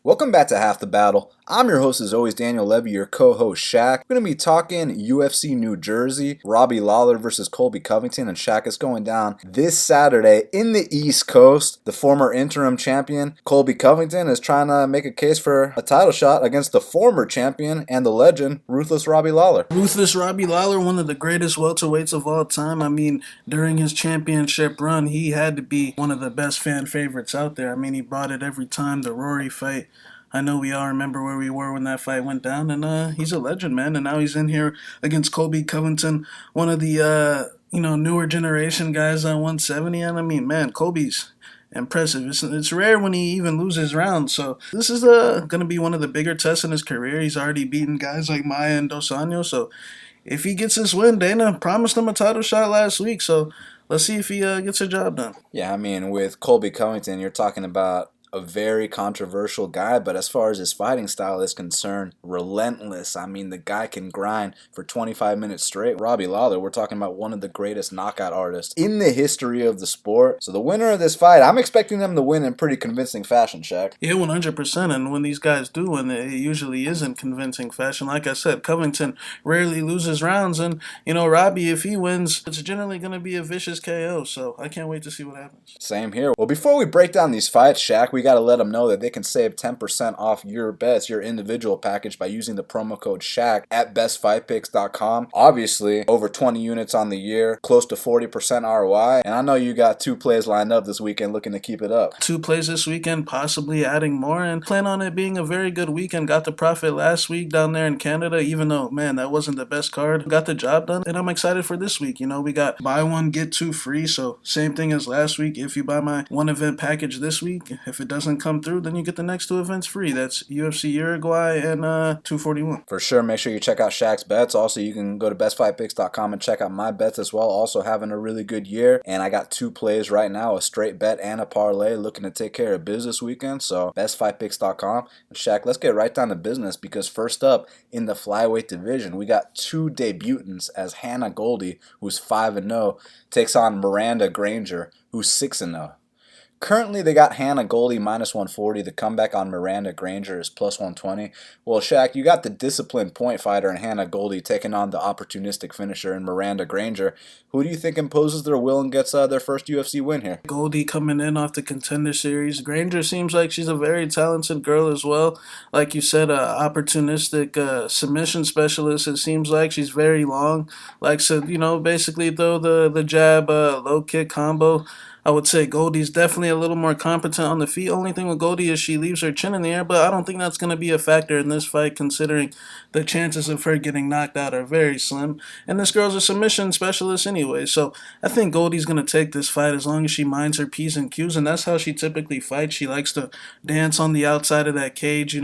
Welcome back to Half the Battle. I'm your host as always, Daniel Levy, your co-host Shaq. We're going to be talking UFC New Jersey, Lawler versus Colby Covington, and Shaq is going down this Saturday in the East Coast. The former interim champion, Colby Covington, is trying to make a case for a title shot against the former champion and the legend, Ruthless Robbie Lawler. Ruthless Robbie Lawler, one of the greatest welterweights of all time. I mean, during his championship run, he had to be one of the best fan favorites out there. I mean, he brought it every time. The Rory fight, I know we all remember where we were when that fight went down, and he's a legend, man. And now he's in here against Colby Covington, one of the newer generation guys at 170. And I mean, man, Colby's impressive. It's rare when he even loses rounds. So this is going to be one of the bigger tests in his career. He's already beaten guys like Maia and Dos Anjos. So if he gets this win, Dana promised him a title shot last week. So let's see if he gets a job done. Yeah, I mean, with Colby Covington, you're talking about a very controversial guy, but as far as his fighting style is concerned, relentless. I mean, the guy can grind for 25 minutes straight. Robbie Lawler, we're talking about one of the greatest knockout artists in the history of the sport. So the winner of this fight, I'm expecting them to win in pretty convincing fashion, Shaq. Yeah, 100%. And when these guys do win, it usually is in convincing fashion. Like I said, Covington rarely loses rounds, and Robbie, if he wins, it's generally going to be a vicious KO. So I can't wait to see what happens. Same here. Well, before we break down these fights, Shaq, we got to let them know that they can save 10% off your bets, your individual package, by using the promo code SHAQ at bestfightpicks.com. Obviously, over 20 units on the year, close to 40% ROI, and I know you got 2 plays lined up this weekend looking to keep it up. 2 plays this weekend, possibly adding more, and plan on it being a very good weekend. Got the profit last week down there in Canada, even though, man, that wasn't the best card. Got the job done, and I'm excited for this week. We got buy one, get 2 free, so same thing as last week. If you buy my 1 event package this week, if it doesn't come through, then you get the next 2 events free. That's UFC Uruguay and 241. For sure, make sure you check out Shaq's bets. Also, you can go to bestfightpicks.com and check out my bets as well. Also having a really good year, and I got 2 plays right now, a straight bet and a parlay, looking to take care of business weekend. So bestfightpicks.com. And Shaq, let's get right down to business, because first up in the flyweight division, we got 2 debutants as Hannah Goldy, who's 5-0, takes on Miranda Granger, who's 6-0. Currently, they got Hannah Goldy minus 140. The comeback on Miranda Granger is plus 120. Well, Shaq, you got the disciplined point fighter in Hannah Goldy taking on the opportunistic finisher in Miranda Granger. Who do you think imposes their will and gets their first UFC win here? Goldy coming in off the Contender Series. Granger seems like she's a very talented girl as well. Like you said, opportunistic submission specialist. It seems like she's very long. Likes to, basically throw the jab, low kick combo. I would say Goldy's definitely a little more competent on the feet. Only thing with Goldy is she leaves her chin in the air, but I don't think that's going to be a factor in this fight, considering the chances of her getting knocked out are very slim. And this girl's a submission specialist anyway, so I think Goldy's going to take this fight as long as she minds her P's and Q's, and that's how she typically fights. She likes to dance on the outside of that cage.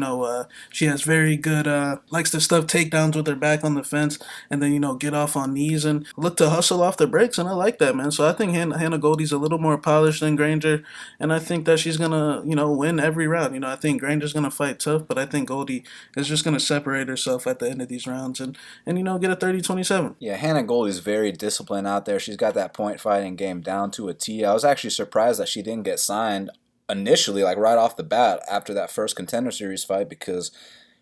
She has very good, likes to stuff takedowns with her back on the fence, and then, get off on knees and look to hustle off the breaks, and I like that, man. So I think Hannah Goldy's a little more polished than Granger, and I think that she's gonna win every round. I think Granger's gonna fight tough, but I think Goldy is just gonna separate herself at the end of these rounds and get a 30-27. Yeah, Hannah Goldy's very disciplined out there. She's got that point fighting game down to a T. I was actually surprised that she didn't get signed initially, like right off the bat after that first Contender Series fight, because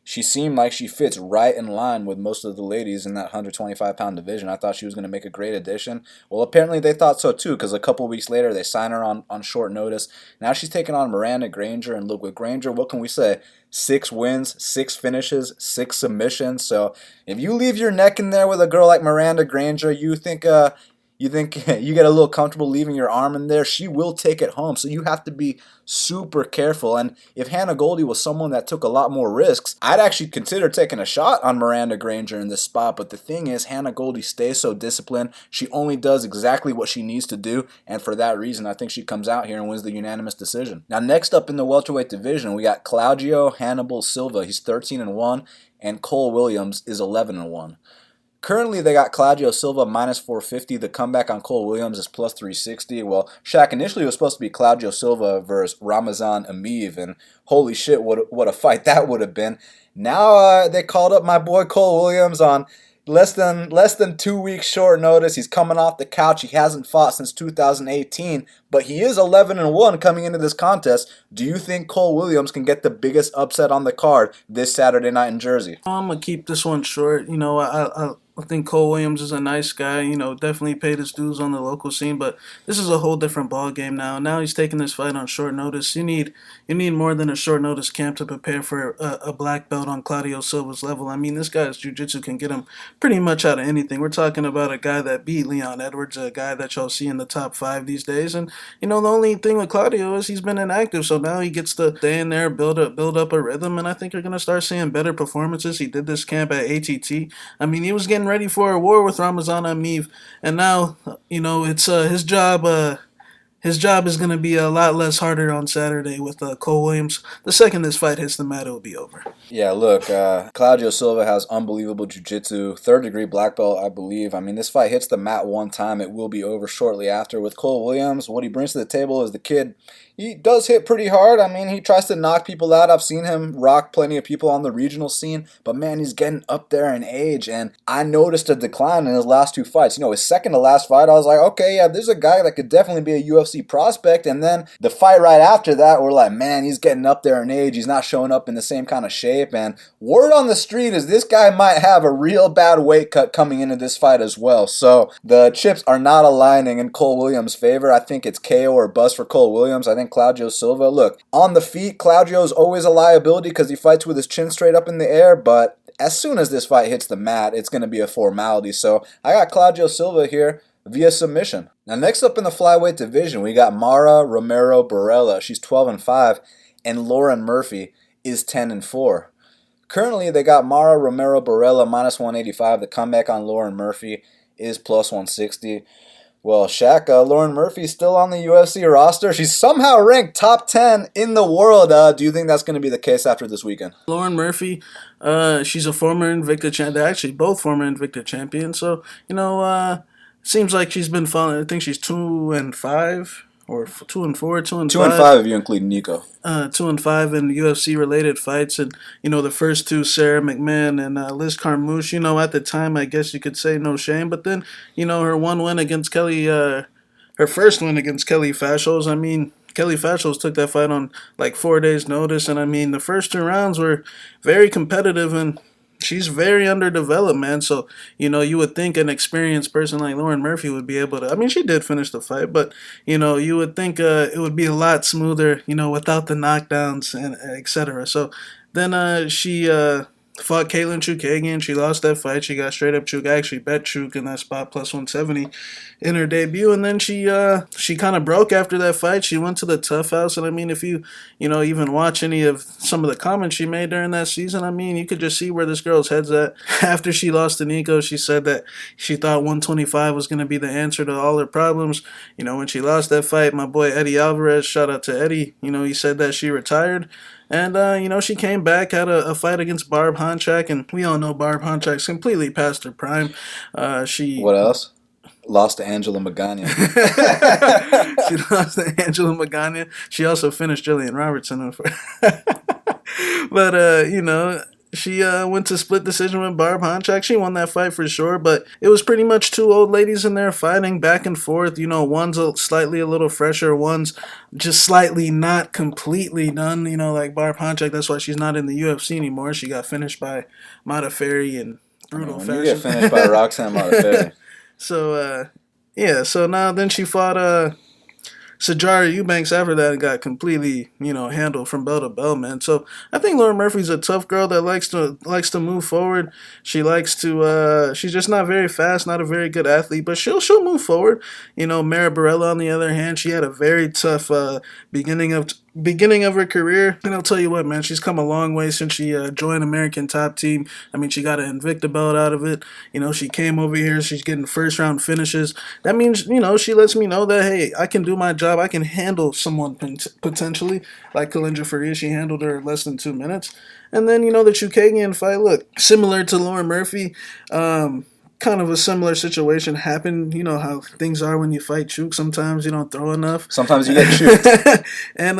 she seemed like she fits right in line with most of the ladies in that 125-pound division. I thought she was going to make a great addition. Well, apparently they thought so too, because a couple weeks later they signed her on short notice. Now she's taking on Miranda Granger, and look, with Granger, what can we say? 6 wins, 6 finishes, 6 submissions. So if you leave your neck in there with a girl like Miranda Granger, you think you get a little comfortable leaving your arm in there, she will take it home. So you have to be super careful. And if Hannah Goldy was someone that took a lot more risks, I'd actually consider taking a shot on Miranda Granger in this spot. But the thing is, Hannah Goldy stays so disciplined. She only does exactly what she needs to do. And for that reason, I think she comes out here and wins the unanimous decision. Now, next up in the welterweight division, we got Claudio Hannibal Silva. He's 13-1, and Cole Williams is 11-1. Currently, they got Claudio Silva minus 450. The comeback on Cole Williams is plus 360. Well, Shaq, initially it was supposed to be Claudio Silva versus Ramazan Emeev, and holy shit, what a fight that would have been. Now they called up my boy Cole Williams on Less than 2 weeks short notice. He's coming off the couch. He hasn't fought since 2018, but he is 11-1 coming into this contest. Do you think Cole Williams can get the biggest upset on the card this Saturday night in Jersey? I'm gonna keep this one short. I think Cole Williams is a nice guy. Definitely paid his dues on the local scene, but this is a whole different ball game now. Now he's taking this fight on short notice. You need more than a short notice camp to prepare for a black belt on Claudio Silva's level. I mean, this guy's jiu-jitsu can get him pretty much out of anything. We're talking about a guy that beat Leon Edwards, a guy that y'all see in the top five these days. And the only thing with Claudio is he's been inactive, so now he gets to stay in there, build up a rhythm, and I think you're gonna start seeing better performances. He did this camp at ATT. I mean, he was getting ready for a war with Ramazan Ameev, and now it's his job. His job is going to be a lot less harder on Saturday with Cole Williams. The second this fight hits the mat, it'll be over. Yeah, look, Claudio Silva has unbelievable jiu-jitsu, third-degree black belt, I believe. I mean, this fight hits the mat one time. It will be over shortly after. With Cole Williams, what he brings to the table is the kid. He does hit pretty hard. I mean, he tries to knock people out. I've seen him rock plenty of people on the regional scene. But, man, he's getting up there in age. And I noticed a decline in his last two fights. His second to last fight, I was like, okay, yeah, there's a guy that could definitely be a UFC prospect. And then the fight right after that, we're like, man, he's getting up there in age. He's not showing up in the same kind of shape. And word on the street is this guy might have a real bad weight cut coming into this fight as well. So the chips are not aligning in Cole Williams' favor. I think it's KO or bust for Cole Williams. I think Claudio Silva, look, on the feet, Claudio's always a liability because he fights with his chin straight up in the air, but as soon as this fight hits the mat, it's going to be a formality. So I got Claudio Silva here via submission. Now, next up in the flyweight division, we got Mara Romero Borella. She's 12-5, and Lauren Murphy is 10-4. Currently, they got Mara Romero Borella minus 185. The comeback on Lauren Murphy is plus 160. Well, Shaq, Lauren Murphy's still on the UFC roster. She's somehow ranked top 10 in the world. Do you think that's going to be the case after this weekend? Lauren Murphy, she's a former Invicta champion. They're actually both former Invicta champions. So, seems like she's been following. I think she's 2-5 or 2-4, 2-5. 2-5 if you include Nico. 2-5 in UFC related fights, and the first two, Sarah McMahon and Liz Carmouche. At the time, I guess you could say no shame, but then her one win against Kelly, her first win against Kelly Fashos. I mean, Kelly Fashos took that fight on like 4 days' notice, and I mean the first two rounds were very competitive, and she's very underdeveloped, man. So, you would think an experienced person like Lauren Murphy would be able to. I mean, she did finish the fight, but, you would think it would be a lot smoother, without the knockdowns and et cetera. So then she fought Caitlin Chukagian. She lost that fight. She got straight up Chuk. I actually bet Chuk in that spot plus 170 in her debut. And then she kind of broke after that fight. She went to the Tough House. And I mean, if you even watch any of some of the comments she made during that season, I mean, you could just see where this girl's head's at. After she lost to Nico, she said that she thought 125 was going to be the answer to all her problems. When she lost that fight, my boy Eddie Alvarez, shout out to Eddie, he said that she retired. And, she came back, had a fight against Barb Honchak, and we all know Barb Honchak's completely past her prime. What else? Lost to Angela Magana. She lost to Angela Magana. She also finished Jillian Robertson. But, she went to split decision with Barb Honchak. She won that fight for sure, but it was pretty much two old ladies in there fighting back and forth. One's slightly a little fresher, one's just slightly not completely done, like Barb Honchak. That's why she's not in the UFC anymore. She got finished by Modafferi in brutal fashion. You get finished by Roxanne Modafferi. So, so now then she fought Sajara Eubanks after that and got completely, handled from bell to bell, man. So I think Lauren Murphy's a tough girl that likes to move forward. She likes to she's just not very fast, not a very good athlete, but she'll move forward. Mara Borella on the other hand, she had a very tough beginning of her career, and I'll tell you what, man, she's come a long way since she joined American Top Team. I mean, she got an Invicta belt out of it. She came over here. She's getting first round finishes. That means, she lets me know that, hey, I can do my job. I can handle someone potentially like Kalinja Faria. She handled her in less than 2 minutes. And then, the Chukagian fight, look, similar to Lauren Murphy. kind of a similar situation happened. You know how things are when you fight Chuk. Sometimes you don't throw enough. Sometimes you get chuked. And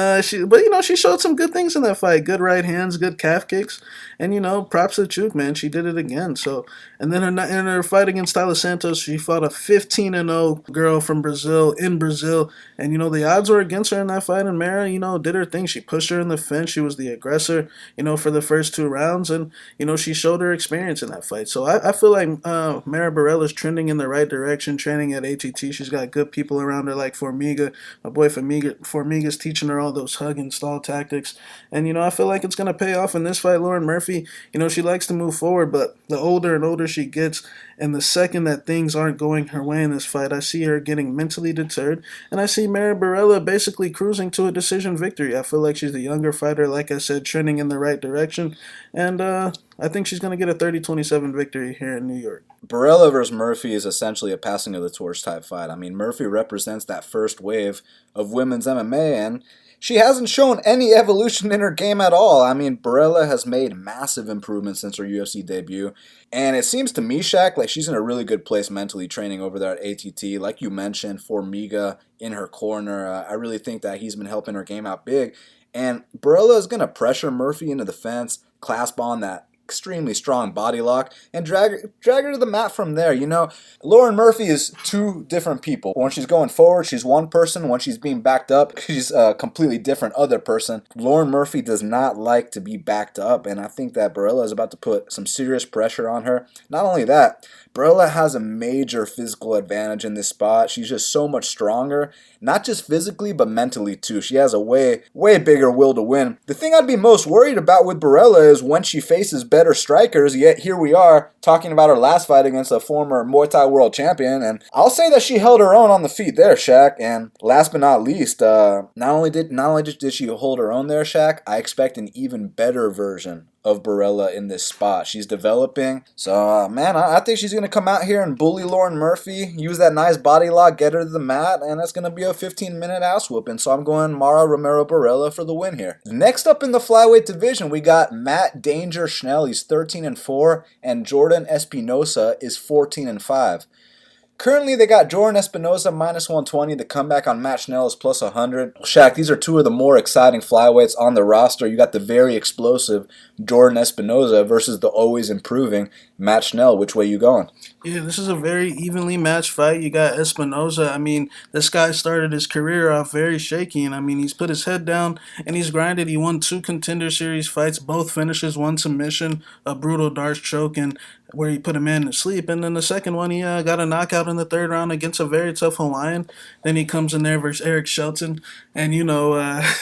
but she showed some good things in that fight. Good right hands, good calf kicks, and props to Chuk, man. She did it again. So, and then in her fight against Tyler Santos, she fought a 15-0 girl from Brazil in Brazil, and the odds were against her in that fight. And Mara, did her thing. She pushed her in the fence. She was the aggressor, for the first 2 rounds, and she showed her experience in that fight. So I feel like Mara Borella's trending in the right direction, training at ATT. She's got good people around her like Formiga. My boy Formiga's teaching her all those hug and stall tactics. And, I feel like it's going to pay off in this fight. Lauren Murphy, she likes to move forward, but the older and older she gets, and the second that things aren't going her way in this fight, I see her getting mentally deterred, and I see Mara Borella basically cruising to a decision victory. I feel like she's the younger fighter, like I said, trending in the right direction, and I think she's going to get a 30-27 victory here in New York. Borella versus Murphy is essentially a passing of the torch type fight. I mean, Murphy represents that first wave of women's MMA, and she hasn't shown any evolution in her game at all. I mean, Borella has made massive improvements since her UFC debut, and it seems to me, Shaq, like she's in a really good place mentally training over there at ATT. Like you mentioned, Formiga in her corner, I really think that he's been helping her game out big. And Borella is going to pressure Murphy into the fence, clasp on that extremely strong body lock, and drag her to the mat from there. Lauren Murphy is two different people. When she's going forward, she's one person. When she's being backed up, she's a completely different other person. Lauren Murphy does not like to be backed up, and I think that Borella is about to put some serious pressure on her. Not only that, Borella has a major physical advantage in this spot. She's just so much stronger, not just physically, but mentally too. She has a way bigger will to win. The thing I'd be most worried about with Borella is when she faces better strikers, yet here we are talking about her last fight against a former Muay Thai world champion, and I'll say that she held her own on the feet there, Shaq. And last but not least, not only did she hold her own there, Shaq, I expect an even better version of Borella in this spot. She's developing. So, man, I think she's going to come out here and bully Lauren Murphy, use that nice body lock, get her to the mat, and that's going to be a 15-minute ass whooping. So I'm going Mara Romero Borella for the win here. Next up in the flyweight division, we got Matt Danger Schnell. He's 13-4, and Jordan Espinosa is 14-5. Currently, they got Jordan Espinosa minus 120. The comeback on Matt Schnell is plus 100. Shaq, these are two of the more exciting flyweights on the roster. You got the very explosive Jordan Espinosa versus the always improving Matt Schnell. Which way you going? Yeah, this is a very evenly matched fight. You got Espinosa. I mean, this guy started his career off very shaky, and I mean, he's put his head down and he's grinded. He won 2 Contender Series fights, both finishes, 1 submission, a brutal Darce choke, and where he put a man to sleep. And then the second one, he got a knockout in the 3rd round against a very tough Hawaiian. Then he comes in there versus Eric Shelton, and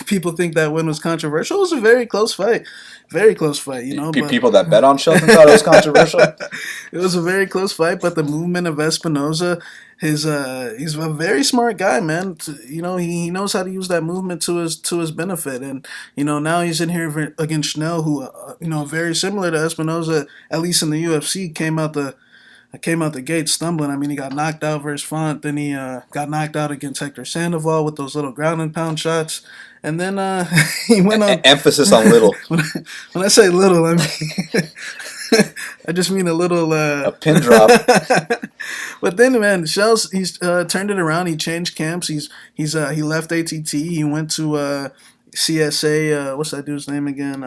people think that win was controversial. It was a very close fight. Very close fight, But people that bet on Shelton thought it was controversial. It was a very close fight, but the movement of Espinosa, he's a very smart guy, man. He knows how to use that movement to his benefit, and now he's in here against Schnell, who very similar to Espinosa, at least in the UFC, came out the gate stumbling. I mean, he got knocked out versus Font, then he got knocked out against Hector Sandoval with those little ground and pound shots. And then he went on... Emphasis on little. When I say little, I mean... I just mean a little... a pin drop. But then, man, he's turned it around. He changed camps. He left ATT. He went to CSA. What's that dude's name again?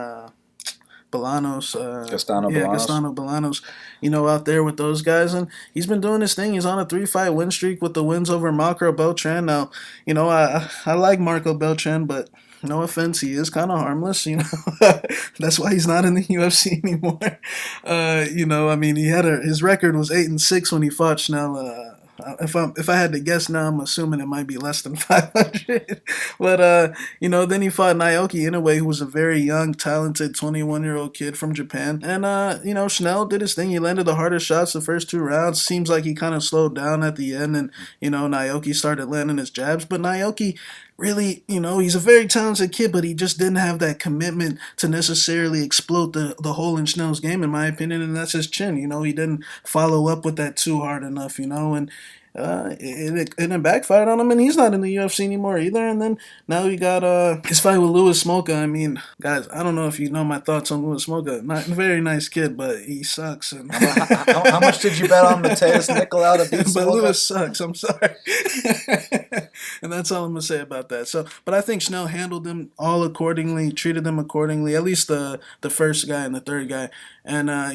Bolanos. Castano Bolanos. Out there with those guys. And he's been doing his thing. He's on a 3-fight win streak with the wins over Marco Beltran. Now, I like Marco Beltran, but no offense, he is kind of harmless, That's why he's not in the UFC anymore. I mean, his record was 8-6 when he fought Schnell. If I had to guess now, I'm assuming it might be less than 500. But then he fought Naoki Inoue, who was a very young, talented 21-year-old kid from Japan. And Schnell did his thing. He landed the hardest shots the first 2 rounds. Seems like he kind of slowed down at the end, and Naoki started landing his jabs. But Naoki really, he's a very talented kid, but he just didn't have that commitment to necessarily explode the hole in Schnell's game, in my opinion, and that's his chin. He didn't follow up with that too hard enough, and it backfired on him, and he's not in the UFC anymore either. And then now we got his fight with Louis Smolka. I mean, guys, I don't know if you know my thoughts on Louis Smolka. Not a very nice kid, but he sucks. And how much did you bet on Mateus Nicolau to beat but Smolka? Louis sucks. I'm sorry. And that's all I'm gonna say about that. So, but I think Schnell handled them all accordingly, treated them accordingly. At least the first guy and the third guy. And I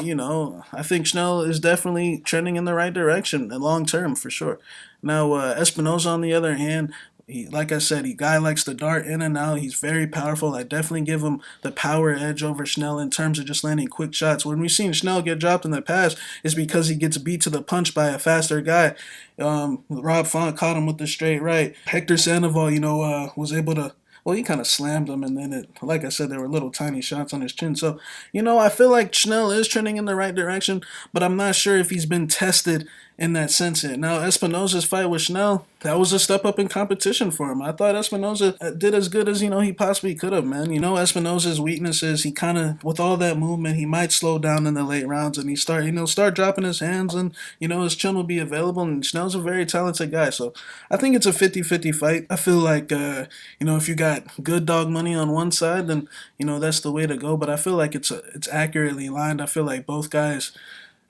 think Schnell is definitely trending in the right direction and long term for sure. Now, Espinosa on the other hand, like I said, guy likes to dart in and out. He's very powerful. I definitely give him the power edge over Schnell in terms of just landing quick shots. When we've seen Schnell get dropped in the past, it's because he gets beat to the punch by a faster guy. Rob Font caught him with the straight right. Hector Sandoval, was able to. Well, he kind of slammed him, and then like I said, there were little tiny shots on his chin. So, I feel like Schnell is trending in the right direction, but I'm not sure if he's been tested in that sense yet. Now, Espinosa's fight with Schnell, that was a step up in competition for him. I thought Espinosa did as good as, he possibly could have, man. Espinosa's weaknesses, he kind of, with all that movement, he might slow down in the late rounds, and he start dropping his hands, and, his chin will be available, and Schnell's a very talented guy. So I think it's a 50-50 fight. I feel like, if you got good dog money on one side, then, that's the way to go. But I feel like it's accurately lined. I feel like both guys,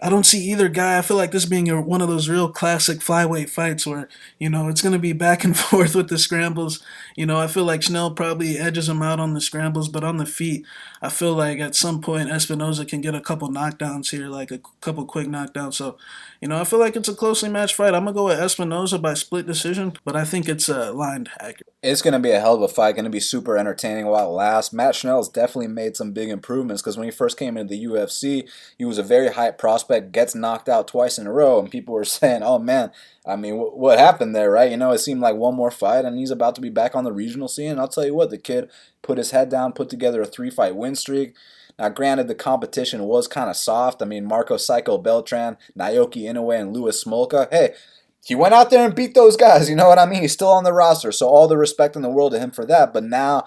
I don't see either guy. I feel like this being one of those real classic flyweight fights where, it's going to be back and forth with the scrambles. I feel like Schnell probably edges him out on the scrambles, but on the feet, I feel like at some point Espinosa can get a couple knockdowns here, like a couple quick knockdowns. So, I feel like it's a closely matched fight. I'm going to go with Espinosa by split decision, but I think it's lined accurate. It's going to be a hell of a fight, going to be super entertaining while it lasts. Matt Schnell's definitely made some big improvements because when he first came into the UFC, he was a very hype prospect, gets knocked out twice in a row, and people were saying, oh man, I mean, what happened there, right? It seemed like one more fight, and he's about to be back on the regional scene. And I'll tell you what, the kid put his head down, put together a 3-fight win streak. Now, granted, the competition was kind of soft. I mean, Marco Psycho Beltran, Naoki Inoue, and Louis Smolka. Hey, he went out there and beat those guys. You know what I mean? He's still on the roster, so all the respect in the world to him for that. But now,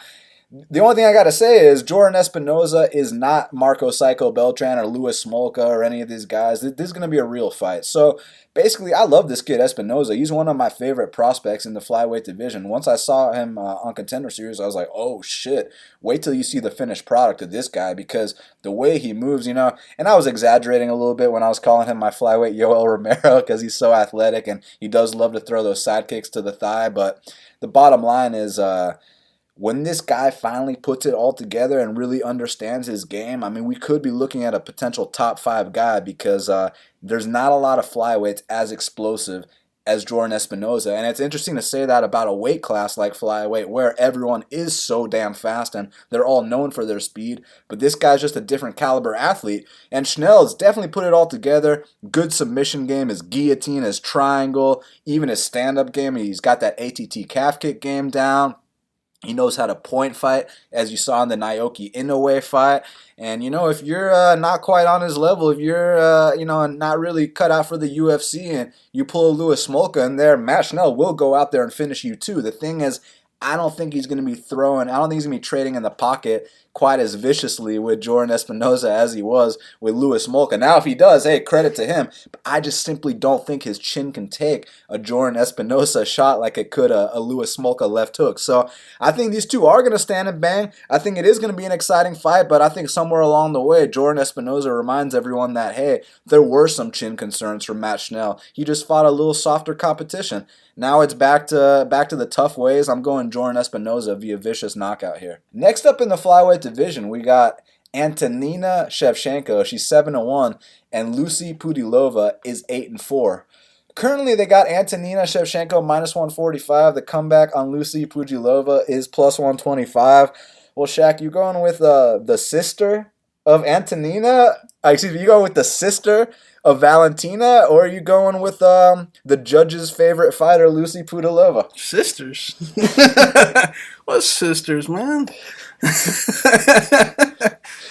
the only thing I got to say is Jordan Espinosa is not Marco Psycho Beltran or Louis Smolka or any of these guys. This is going to be a real fight. So, basically, I love this kid Espinosa. He's one of my favorite prospects in the flyweight division. Once I saw him on Contender Series, I was like, oh shit, wait till you see the finished product of this guy because the way he moves, and I was exaggerating a little bit when I was calling him my flyweight Yoel Romero because he's so athletic and he does love to throw those side kicks to the thigh. But the bottom line is, when this guy finally puts it all together and really understands his game, I mean, we could be looking at a potential top 5 guy because there's not a lot of flyweights as explosive as Jordan Espinosa. And it's interesting to say that about a weight class like flyweight where everyone is so damn fast and they're all known for their speed. But this guy's just a different caliber athlete. And Schnell's definitely put it all together. Good submission game, his guillotine, his triangle, even his stand-up game. He's got that ATT calf kick game down. He knows how to point fight, as you saw in the Naoki Inoue fight. And, if you're not quite on his level, if you're, not really cut out for the UFC and you pull a Louis Smolka in there, Matt Schnell will go out there and finish you too. The thing is, I don't think he's going to be trading in the pocket quite as viciously with Jordan Espinosa as he was with Louis Smolka. Now, if he does, hey, credit to him. But I just simply don't think his chin can take a Jordan Espinosa shot like it could a Louis Smolka left hook. So I think these two are going to stand and bang. I think it is going to be an exciting fight, but I think somewhere along the way, Jordan Espinosa reminds everyone that, hey, there were some chin concerns for Matt Schnell. He just fought a little softer competition. Now it's back to the tough ways. I'm going Jordan Espinosa via vicious knockout here. Next up in the flyweight division, we got Antonina Shevcheno. She's 7-1, and Lucie Pudilova is 8-4. Currently, they got Antonina Shevcheno minus 145. The comeback on Lucie Pudilova is plus 125. Well, Shaq, you going with the sister of Antonina? Excuse me, you going with the sister of Valentina, or are you going with the judge's favorite fighter, Lucie Pudilova? Sisters? What sisters, man?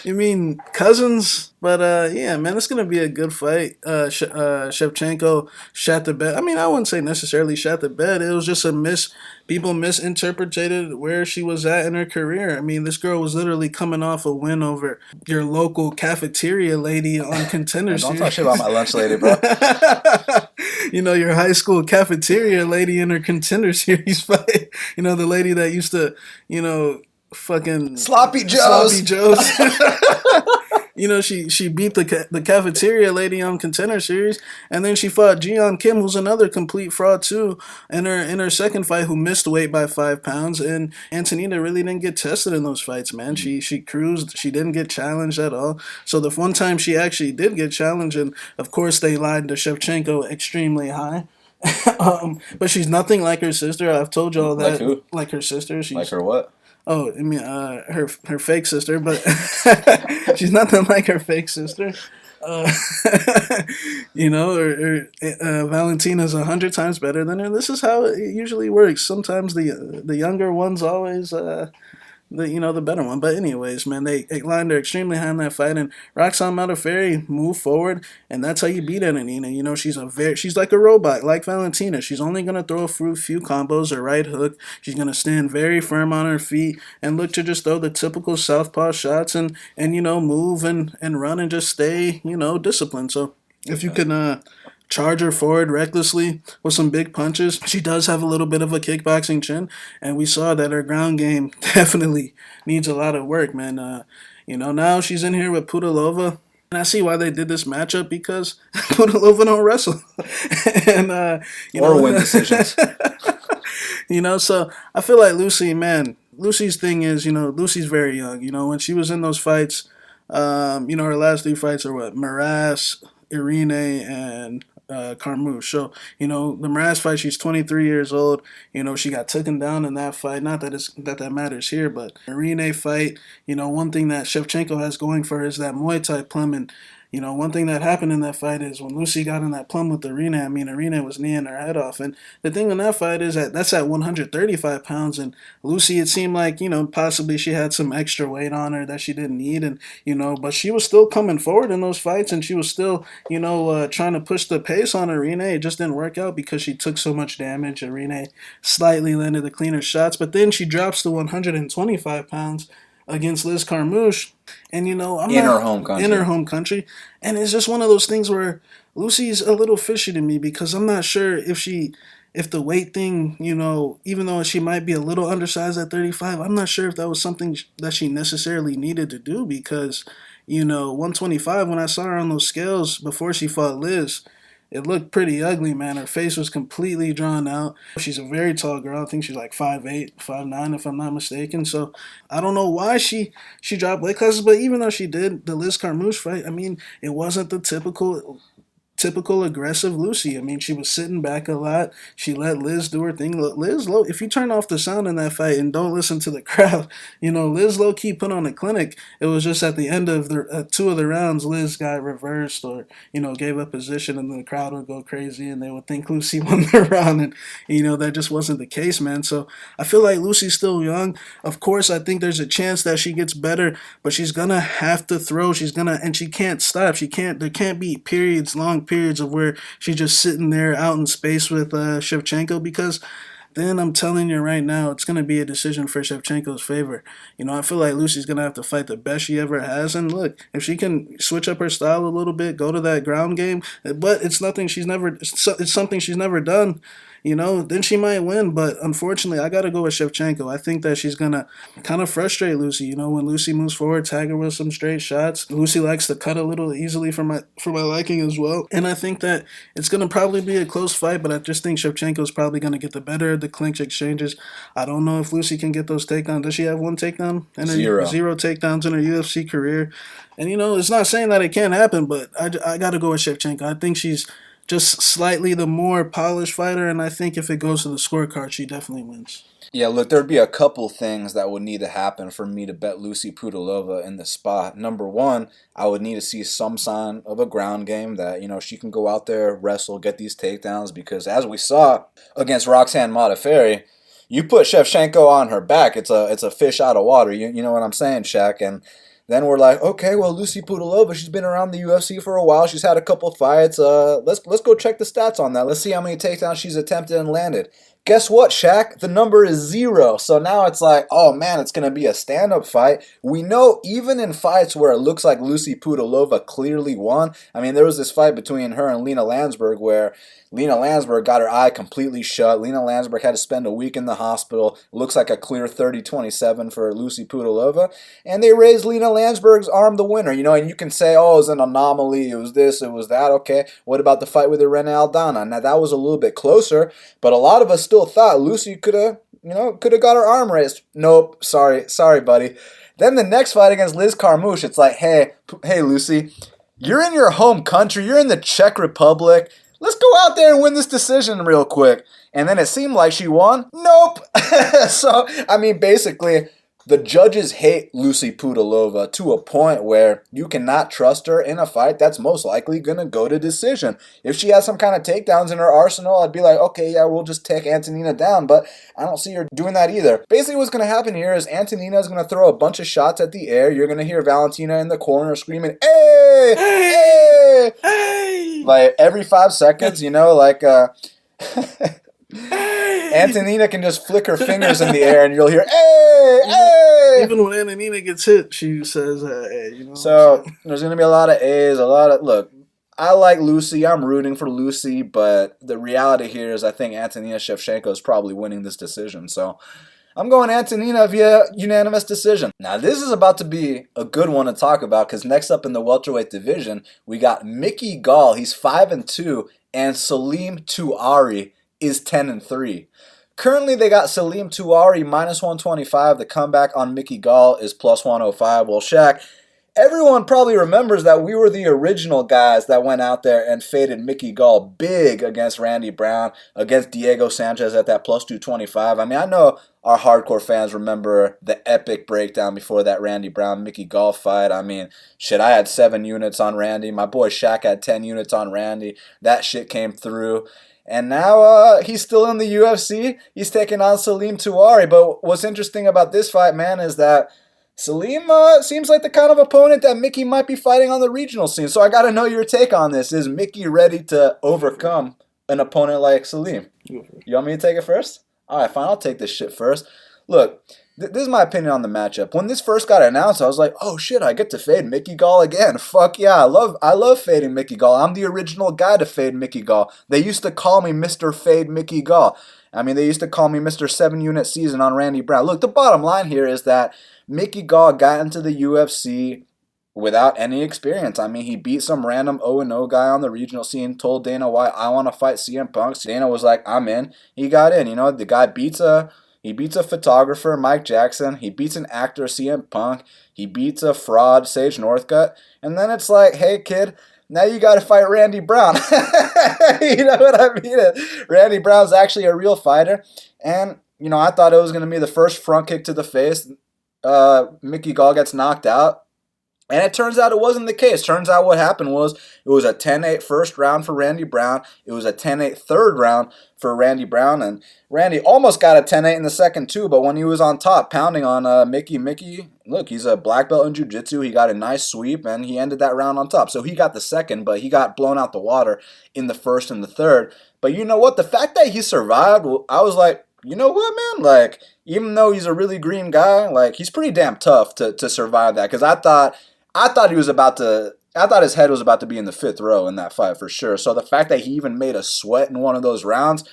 You mean cousins? But yeah, man, it's gonna be a good fight. Shevchenko shot the bed. I mean, I wouldn't say necessarily shot the bed. It was just a miss. People misinterpreted where she was at in her career. I mean, this girl was literally coming off a win over your local cafeteria lady on Contender Man, don't talk Series. shit about my lunch lady, bro. You know, your high school cafeteria lady in her Contender Series fight. You know, the lady that used to, you know, fucking Sloppy sloppy Joes. joes. You know, she beat the cafeteria lady on Contender Series, and then she fought Jeon Kim, who's another complete fraud too, in her second fight, who missed weight by 5 pounds. And Antonina really didn't get tested in those fights, man. She cruised. She didn't get challenged at all. So the one time she actually did get challenged, and of course they lied to Shevchenko extremely high. But she's nothing like her sister. I've told you all that. Like who? Like her sister. Like her what? Oh, I mean, her fake sister, but she's nothing like her fake sister. Uh, you know, Valentina's 100 times better than her. This is how it usually works. Sometimes the younger one's always the better one. But anyways, man, they lined her extremely high in that fight, and Roxanne Modafferi moved forward, and that's how you beat Antonina. You know, she's like a robot, like Valentina. She's only gonna throw a few combos, a right hook. She's gonna stand very firm on her feet and look to just throw the typical southpaw shots and move and run and just stay disciplined. So if you can charge her forward recklessly with some big punches. She does have a little bit of a kickboxing chin, and we saw that her ground game definitely needs a lot of work, man. Now she's in here with Pudilova. And I see why they did this matchup, because Pudilova don't wrestle. And Or win decisions. So I feel like Lucie's thing is, Lucie's very young. When she was in those fights, her last 3 fights are what? Maras, Irene, and Carmouche. So, the Maras fight, she's 23 years old. She got taken down in that fight. Not that matters here, but Irene fight, one thing that Shevchenko has going for her is that Muay Thai plum. And, one thing that happened in that fight is when Lucie got in that plum with Irene, Irene was kneeing her head off. And the thing in that fight is that's at 135 pounds. And Lucie, it seemed like, possibly she had some extra weight on her that she didn't need. And, but she was still coming forward in those fights, and she was still, trying to push the pace on Irene. It just didn't work out because she took so much damage. Irene slightly landed the cleaner shots, but then she drops to 125 pounds against Liz Carmouche. And, I'm In not her home country. in her home country. And it's just one of those things where Lucie's a little fishy to me, because I'm not sure if the weight thing, even though she might be a little undersized at 35, I'm not sure if that was something that she necessarily needed to do, because, 125, when I saw her on those scales before she fought Liz, it looked pretty ugly, man. Her face was completely drawn out. She's a very tall girl. I think she's like 5'8", 5'9", if I'm not mistaken. So I don't know why she dropped weight classes, but even though she did the Liz Carmouche fight, it wasn't the typical aggressive Lucie. She was sitting back a lot. She let Liz do her thing. Liz, if you turn off the sound in that fight and don't listen to the crowd, Liz low-key put on a clinic. It was just at the end of the 2 of the rounds, Liz got reversed or, gave up position, and the crowd would go crazy and they would think Lucie won the round. And, that just wasn't the case, man. So I feel like Lucie's still young. Of course, I think there's a chance that she gets better, but she's going to have to throw. And she can't stop. There can't be long periods of where she's just sitting there out in space with Shevchenko, because then I'm telling you right now, it's going to be a decision for Shevchenko's favor. I feel like Lucie's going to have to fight the best she ever has. And look, if she can switch up her style a little bit, go to that ground game, but it's something she's never done, then she might win. But unfortunately, I got to go with Shevchenko. I think that she's going to kind of frustrate Lucie. When Lucie moves forward, tag her with some straight shots. Lucie likes to cut a little easily for my liking as well. And I think that it's going to probably be a close fight, but I just think Shevchenko's probably going to get the better of the clinch exchanges. I don't know if Lucie can get those takedowns. Does she have one takedown? Zero takedowns in her UFC career. And, it's not saying that it can't happen, but I got to go with Shevchenko. I think she's just slightly the more polished fighter, and I think if it goes to the scorecard, she definitely wins. Yeah, look, there'd be a couple things that would need to happen for me to bet Lucie Pudilova in the spot. Number one, I would need to see some sign of a ground game that, she can go out there, wrestle, get these takedowns, because as we saw against Roxanne Modafferi, you put Shevchenko on her back, it's a fish out of water. You know what I'm saying, Shaq? And Then we're like, okay, well, Lucie Pudilova, she's been around the UFC for a while. She's had a couple fights. Let's go check the stats on that. Let's see how many takedowns she's attempted and landed. Guess what, Shaq? The number is 0. So now it's like, oh man, it's going to be a stand-up fight. We know even in fights where it looks like Lucie Pudilova clearly won. I mean, there was this fight between her and Lena Landsberg where Lena Landsberg got her eye completely shut. Lena Landsberg had to spend a week in the hospital. It looks like a clear 30-27 for Lucie Pudilova. And they raised Lena Landsberg's arm the winner, and you can say, oh, it was an anomaly, it was this, it was that. Okay, what about the fight with Irene Aldana? Now, that was a little bit closer, but a lot of us still thought Lucie could have got her arm raised. Nope, sorry, buddy. Then the next fight against Liz Carmouche, it's like, hey, Lucie, you're in your home country, you're in the Czech Republic. Let's go out there and win this decision real quick. And then it seemed like she won. Nope. So, I mean, basically, the judges hate Lucie Pudilova to a point where you cannot trust her in a fight that's most likely going to go to decision. If she has some kind of takedowns in her arsenal, I'd be like, okay, yeah, we'll just take Antonina down, but I don't see her doing that either. Basically, what's going to happen here is Antonina is going to throw a bunch of shots at the air. You're going to hear Valentina in the corner screaming, hey, hey, hey, like every 5 seconds, Antonina can just flick her fingers in the air and you'll hear, hey, hey. Even when Antonina gets hit, she says, hey, So there's going to be a lot of A's, look, I like Lucie. I'm rooting for Lucie, but the reality here is I think Antonina Shevchenko is probably winning this decision. So I'm going Antonina via unanimous decision. Now, this is about to be a good one to talk about because next up in the welterweight division, we got Mickey Gall. He's 5-2, and Salim Touahri is 10-3. Currently, they got Salim Touahri -125. The comeback on Mickey Gall is +105. Well, Shaq, everyone probably remembers that we were the original guys that went out there and faded Mickey Gall big against Randy Brown, against Diego Sanchez at that +225. I mean, I know our hardcore fans remember the epic breakdown before that Randy Brown-Mickey Gall fight. I mean, shit, I had 7 units on Randy. My boy Shaq had 10 units on Randy. That shit came through. And now he's still in the UFC. He's taking on Salim Touahri. But what's interesting about this fight, man, is that Salim seems like the kind of opponent that Mickey might be fighting on the regional scene. So I got to know your take on this. Is Mickey ready to overcome an opponent like Salim? You want me to take it first? All right, fine. I'll take this shit first. Look, this is my opinion on the matchup. When this first got announced, I was like, oh shit, I get to fade Mickey Gall again. Fuck yeah, I love fading Mickey Gall. I'm the original guy to fade Mickey Gall. They used to call me Mr. Fade Mickey Gall. I mean, they used to call me Mr. 7-unit season on Randy Brown. Look, the bottom line here is that Mickey Gall got into the UFC without any experience. I mean, he beat some random 0-0 guy on the regional scene, told Dana White, I want to fight CM Punk. Dana was like, I'm in. He got in. The guy beats a photographer, Mike Jackson. He beats an actor, CM Punk. He beats a fraud, Sage Northcutt. And then it's like, hey, kid, now you got to fight Randy Brown. You know what I mean? Randy Brown's actually a real fighter. And, I thought it was going to be the first front kick to the face. Mickey Gall gets knocked out. And it turns out it wasn't the case. Turns out what happened was it was a 10-8 first round for Randy Brown. It was a 10-8 third round for Randy Brown. And Randy almost got a 10-8 in the second too, but when he was on top pounding on Mickey, look, he's a black belt in jiu-jitsu. He got a nice sweep, and he ended that round on top. So he got the second, but he got blown out the water in the first and the third. But you know what? The fact that he survived, I was like, you know what, man? Like, even though he's a really green guy, like, he's pretty damn tough to survive that. Because I thought his head was about to be in the 5th row in that fight for sure. So the fact that he even made a sweat in one of those rounds,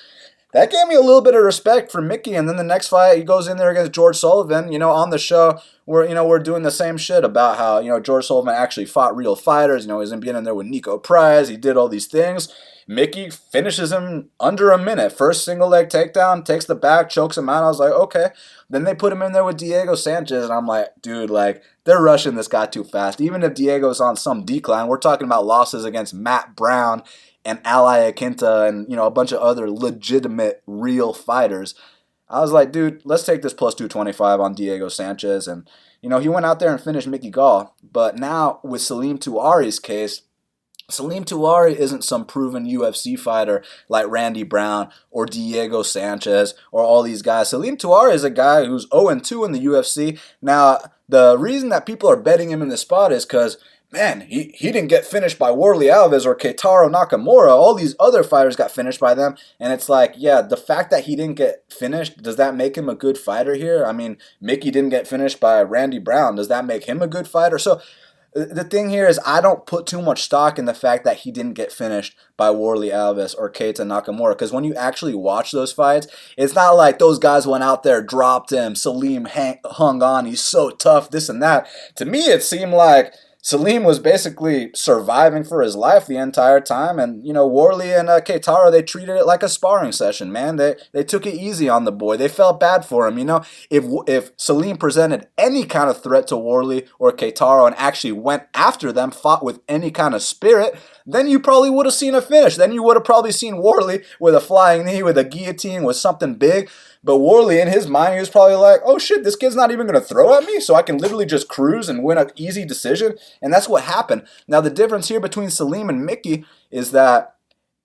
that gave me a little bit of respect for Mickey. And then the next fight, he goes in there against George Sullivan. On the show, we're doing the same shit about how, George Sullivan actually fought real fighters. He's been in there with Nico Price. He did all these things. Mickey finishes him under a minute. First single leg takedown, takes the back, chokes him out. I was like, okay. Then they put him in there with Diego Sanchez, and I'm like, dude, like, they're rushing this guy too fast. Even if Diego's on some decline, we're talking about losses against Matt Brown and Ali Akinta and, a bunch of other legitimate, real fighters. I was like, dude, let's take this +225 on Diego Sanchez. And, he went out there and finished Mickey Gall. But now with Salim Touahri's case, Salim Touahri isn't some proven UFC fighter like Randy Brown or Diego Sanchez or all these guys. Salim Touahri is a guy who's 0-2 in the UFC. Now, the reason that people are betting him in this spot is because, man, he didn't get finished by Warley Alves or Keitaro Nakamura. All these other fighters got finished by them. And it's like, yeah, the fact that he didn't get finished, does that make him a good fighter here? I mean, Mickey didn't get finished by Randy Brown. Does that make him a good fighter? So the thing here is I don't put too much stock in the fact that he didn't get finished by Warley Alves or Keita Nakamura, because when you actually watch those fights, it's not like those guys went out there, dropped him, Salim hung on, he's so tough, this and that. To me, it seemed like Salim was basically surviving for his life the entire time, and Warley and Keitaro, they treated it like a sparring session, man. They took it easy on the boy. They felt bad for him, If Salim presented any kind of threat to Warley or Keitaro and actually went after them, fought with any kind of spirit, then you probably would have seen a finish. Then you would have probably seen Warley with a flying knee, with a guillotine, with something big. But Warley, in his mind, he was probably like, oh shit, this kid's not even going to throw at me, so I can literally just cruise and win an easy decision. And that's what happened. Now, the difference here between Salim and Mickey is that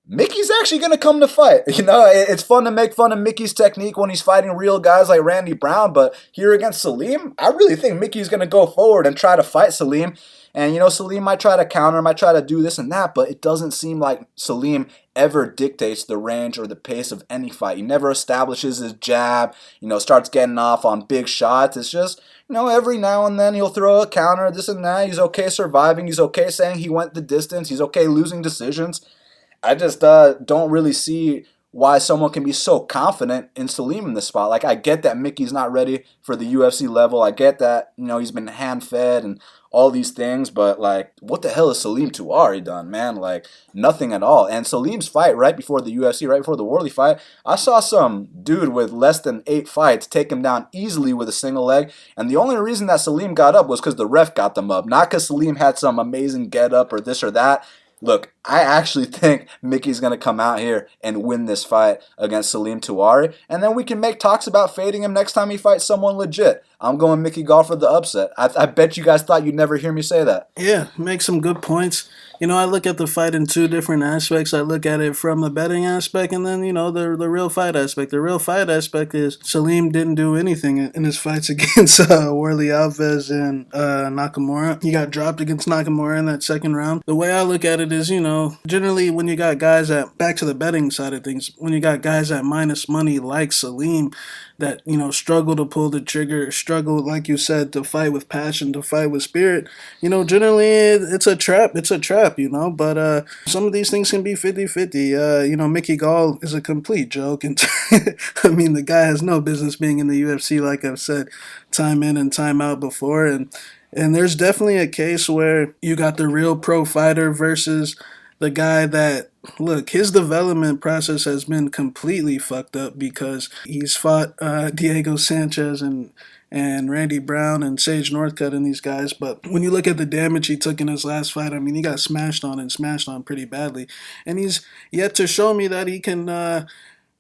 Mickey's actually going to come to fight. It's fun to make fun of Mickey's technique when he's fighting real guys like Randy Brown, but here against Salim, I really think Mickey's going to go forward and try to fight Salim. And, Salim might try to counter, might try to do this and that, but it doesn't seem like Salim ever dictates the range or the pace of any fight. He never establishes his jab, starts getting off on big shots. It's just, every now and then he'll throw a counter, this and that. He's okay surviving. He's okay saying he went the distance. He's okay losing decisions. I just don't really see why someone can be so confident in Salim in this spot. Like, I get that Mickey's not ready for the UFC level. I get that, he's been hand-fed and all these things, but, like, what the hell has Salim Touahri done, man? Like, nothing at all. And Salim's fight right before the UFC, right before the Warley fight, I saw some dude with less than 8 fights take him down easily with a single leg, and the only reason that Salim got up was because the ref got them up, not because Salim had some amazing get-up or this or that. Look, I actually think Mickey's going to come out here and win this fight against Salim Touahri, and then we can make talks about fading him next time he fights someone legit. I'm going Mickey Gall for the upset. I bet you guys thought you'd never hear me say that. Yeah, make some good points. I look at the fight in two different aspects. I look at it from the betting aspect and then, the real fight aspect. The real fight aspect is Salim didn't do anything in his fights against Warley Alves and Nakamura. He got dropped against Nakamura in that second round. The way I look at it is, generally when you got guys back to the betting side of things, when you got guys at minus money like Salim that, struggle to pull the trigger, struggle, like you said, to fight with passion, to fight with spirit, generally it's a trap. It's a trap. But some of these things can be 50-50. Mickey Gall is a complete joke. And I mean, the guy has no business being in the UFC, like I've said, time in and time out before. And there's definitely a case where you got the real pro fighter versus the guy that, look, his development process has been completely fucked up because he's fought Diego Sanchez and Randy Brown and Sage Northcutt and these guys. But when you look at the damage he took in his last fight, I mean, he got smashed on pretty badly. And he's yet to show me that he can,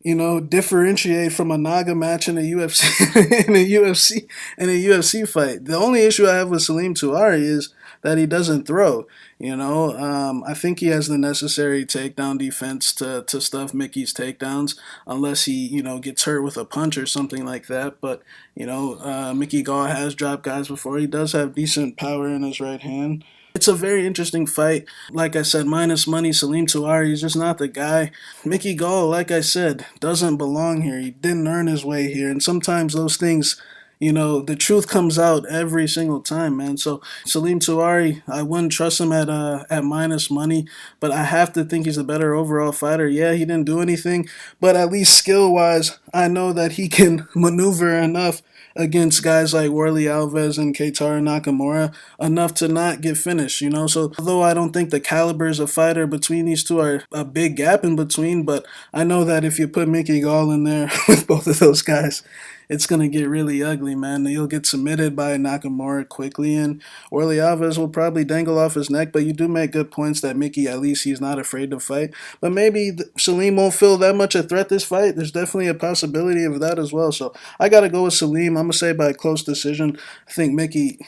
differentiate from a Naga match in a UFC in a UFC fight. The only issue I have with Salim Touahri is that he doesn't throw. I think he has the necessary takedown defense to stuff Mickey's takedowns, unless he, gets hurt with a punch or something like that. But, Mickey Gall has dropped guys before. He does have decent power in his right hand. It's a very interesting fight. Like I said, minus money, Salim Touahri is just not the guy. Mickey Gall, like I said, doesn't belong here. He didn't earn his way here. And sometimes those things, the truth comes out every single time, man. So Salim Touahri, I wouldn't trust him at minus money, but I have to think he's a better overall fighter. Yeah, he didn't do anything, but at least skill-wise, I know that he can maneuver enough against guys like Warley Alves and Keitaro Nakamura, enough to not get finished, So although I don't think the calibers of fighter between these two are a big gap in between, but I know that if you put Mickey Gall in there with both of those guys, it's going to get really ugly, man. You'll get submitted by Nakamura quickly, and Warley Alves will probably dangle off his neck, but you do make good points that Mickey, at least he's not afraid to fight. But maybe Salim won't feel that much a threat this fight. There's definitely a possibility of that as well. So I got to go with Salim. I'm going to say by a close decision. I think Mickey,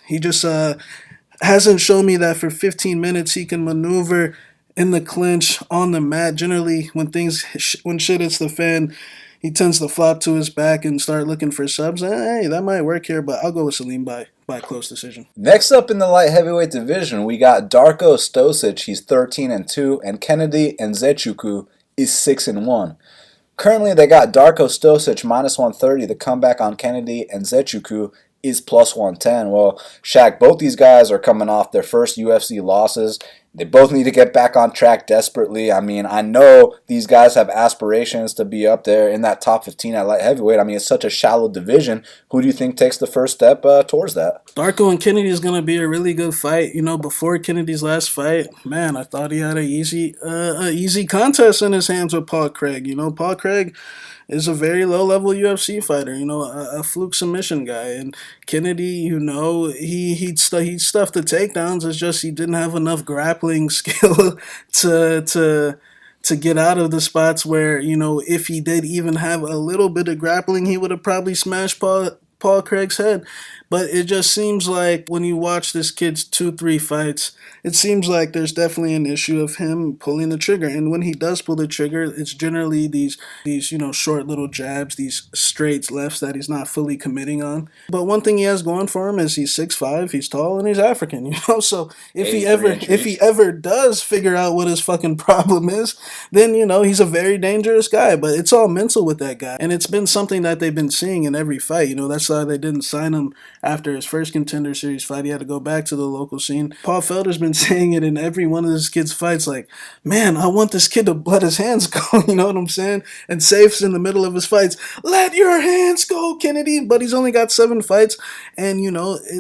he just hasn't shown me that for 15 minutes he can maneuver in the clinch, on the mat. Generally, when shit hits the fan, he tends to flop to his back and start looking for subs. Hey, that might work here, but I'll go with Salim by close decision. Next up in the light heavyweight division, we got Darko Stosic. He's 13-2, and Kennedy Nzechukwu is 6-1. Currently, they got Darko Stosic minus 130. The comeback on Kennedy Nzechukwu is plus 110. Well, Shaq, both these guys are coming off their first UFC losses. They both need to get back on track desperately. I mean, I know these guys have aspirations to be up there in that top 15 at light heavyweight. I mean, it's such a shallow division. Who do you think takes the first step towards that? Darko and Kennedy is going to be a really good fight. Before Kennedy's last fight, man, I thought he had a easy contest in his hands with Paul Craig. Paul Craig is a very low-level UFC fighter, a fluke submission guy. And Kennedy, he'd stuff the takedowns. It's just he didn't have enough grappling skill to get out of the spots where, if he did even have a little bit of grappling, he would have probably smashed Paul Craig's head. But it just seems like when you watch this kid's 2-3 fights, it seems like there's definitely an issue of him pulling the trigger. And when he does pull the trigger, it's generally these short little jabs, these straight lefts that he's not fully committing on. But one thing he has going for him is he's 6'5", he's tall, and he's African, So if he ever does figure out what his fucking problem is, then, he's a very dangerous guy. But it's all mental with that guy. And it's been something that they've been seeing in every fight. That's why they didn't sign him after his first Contender Series fight. He had to go back to the local scene. Paul Felder's been saying it in every one of his kids' fights, like, man, I want this kid to let his hands go, you know what I'm saying? And Safe's in the middle of his fights, let your hands go, Kennedy, but he's only got 7 fights, and,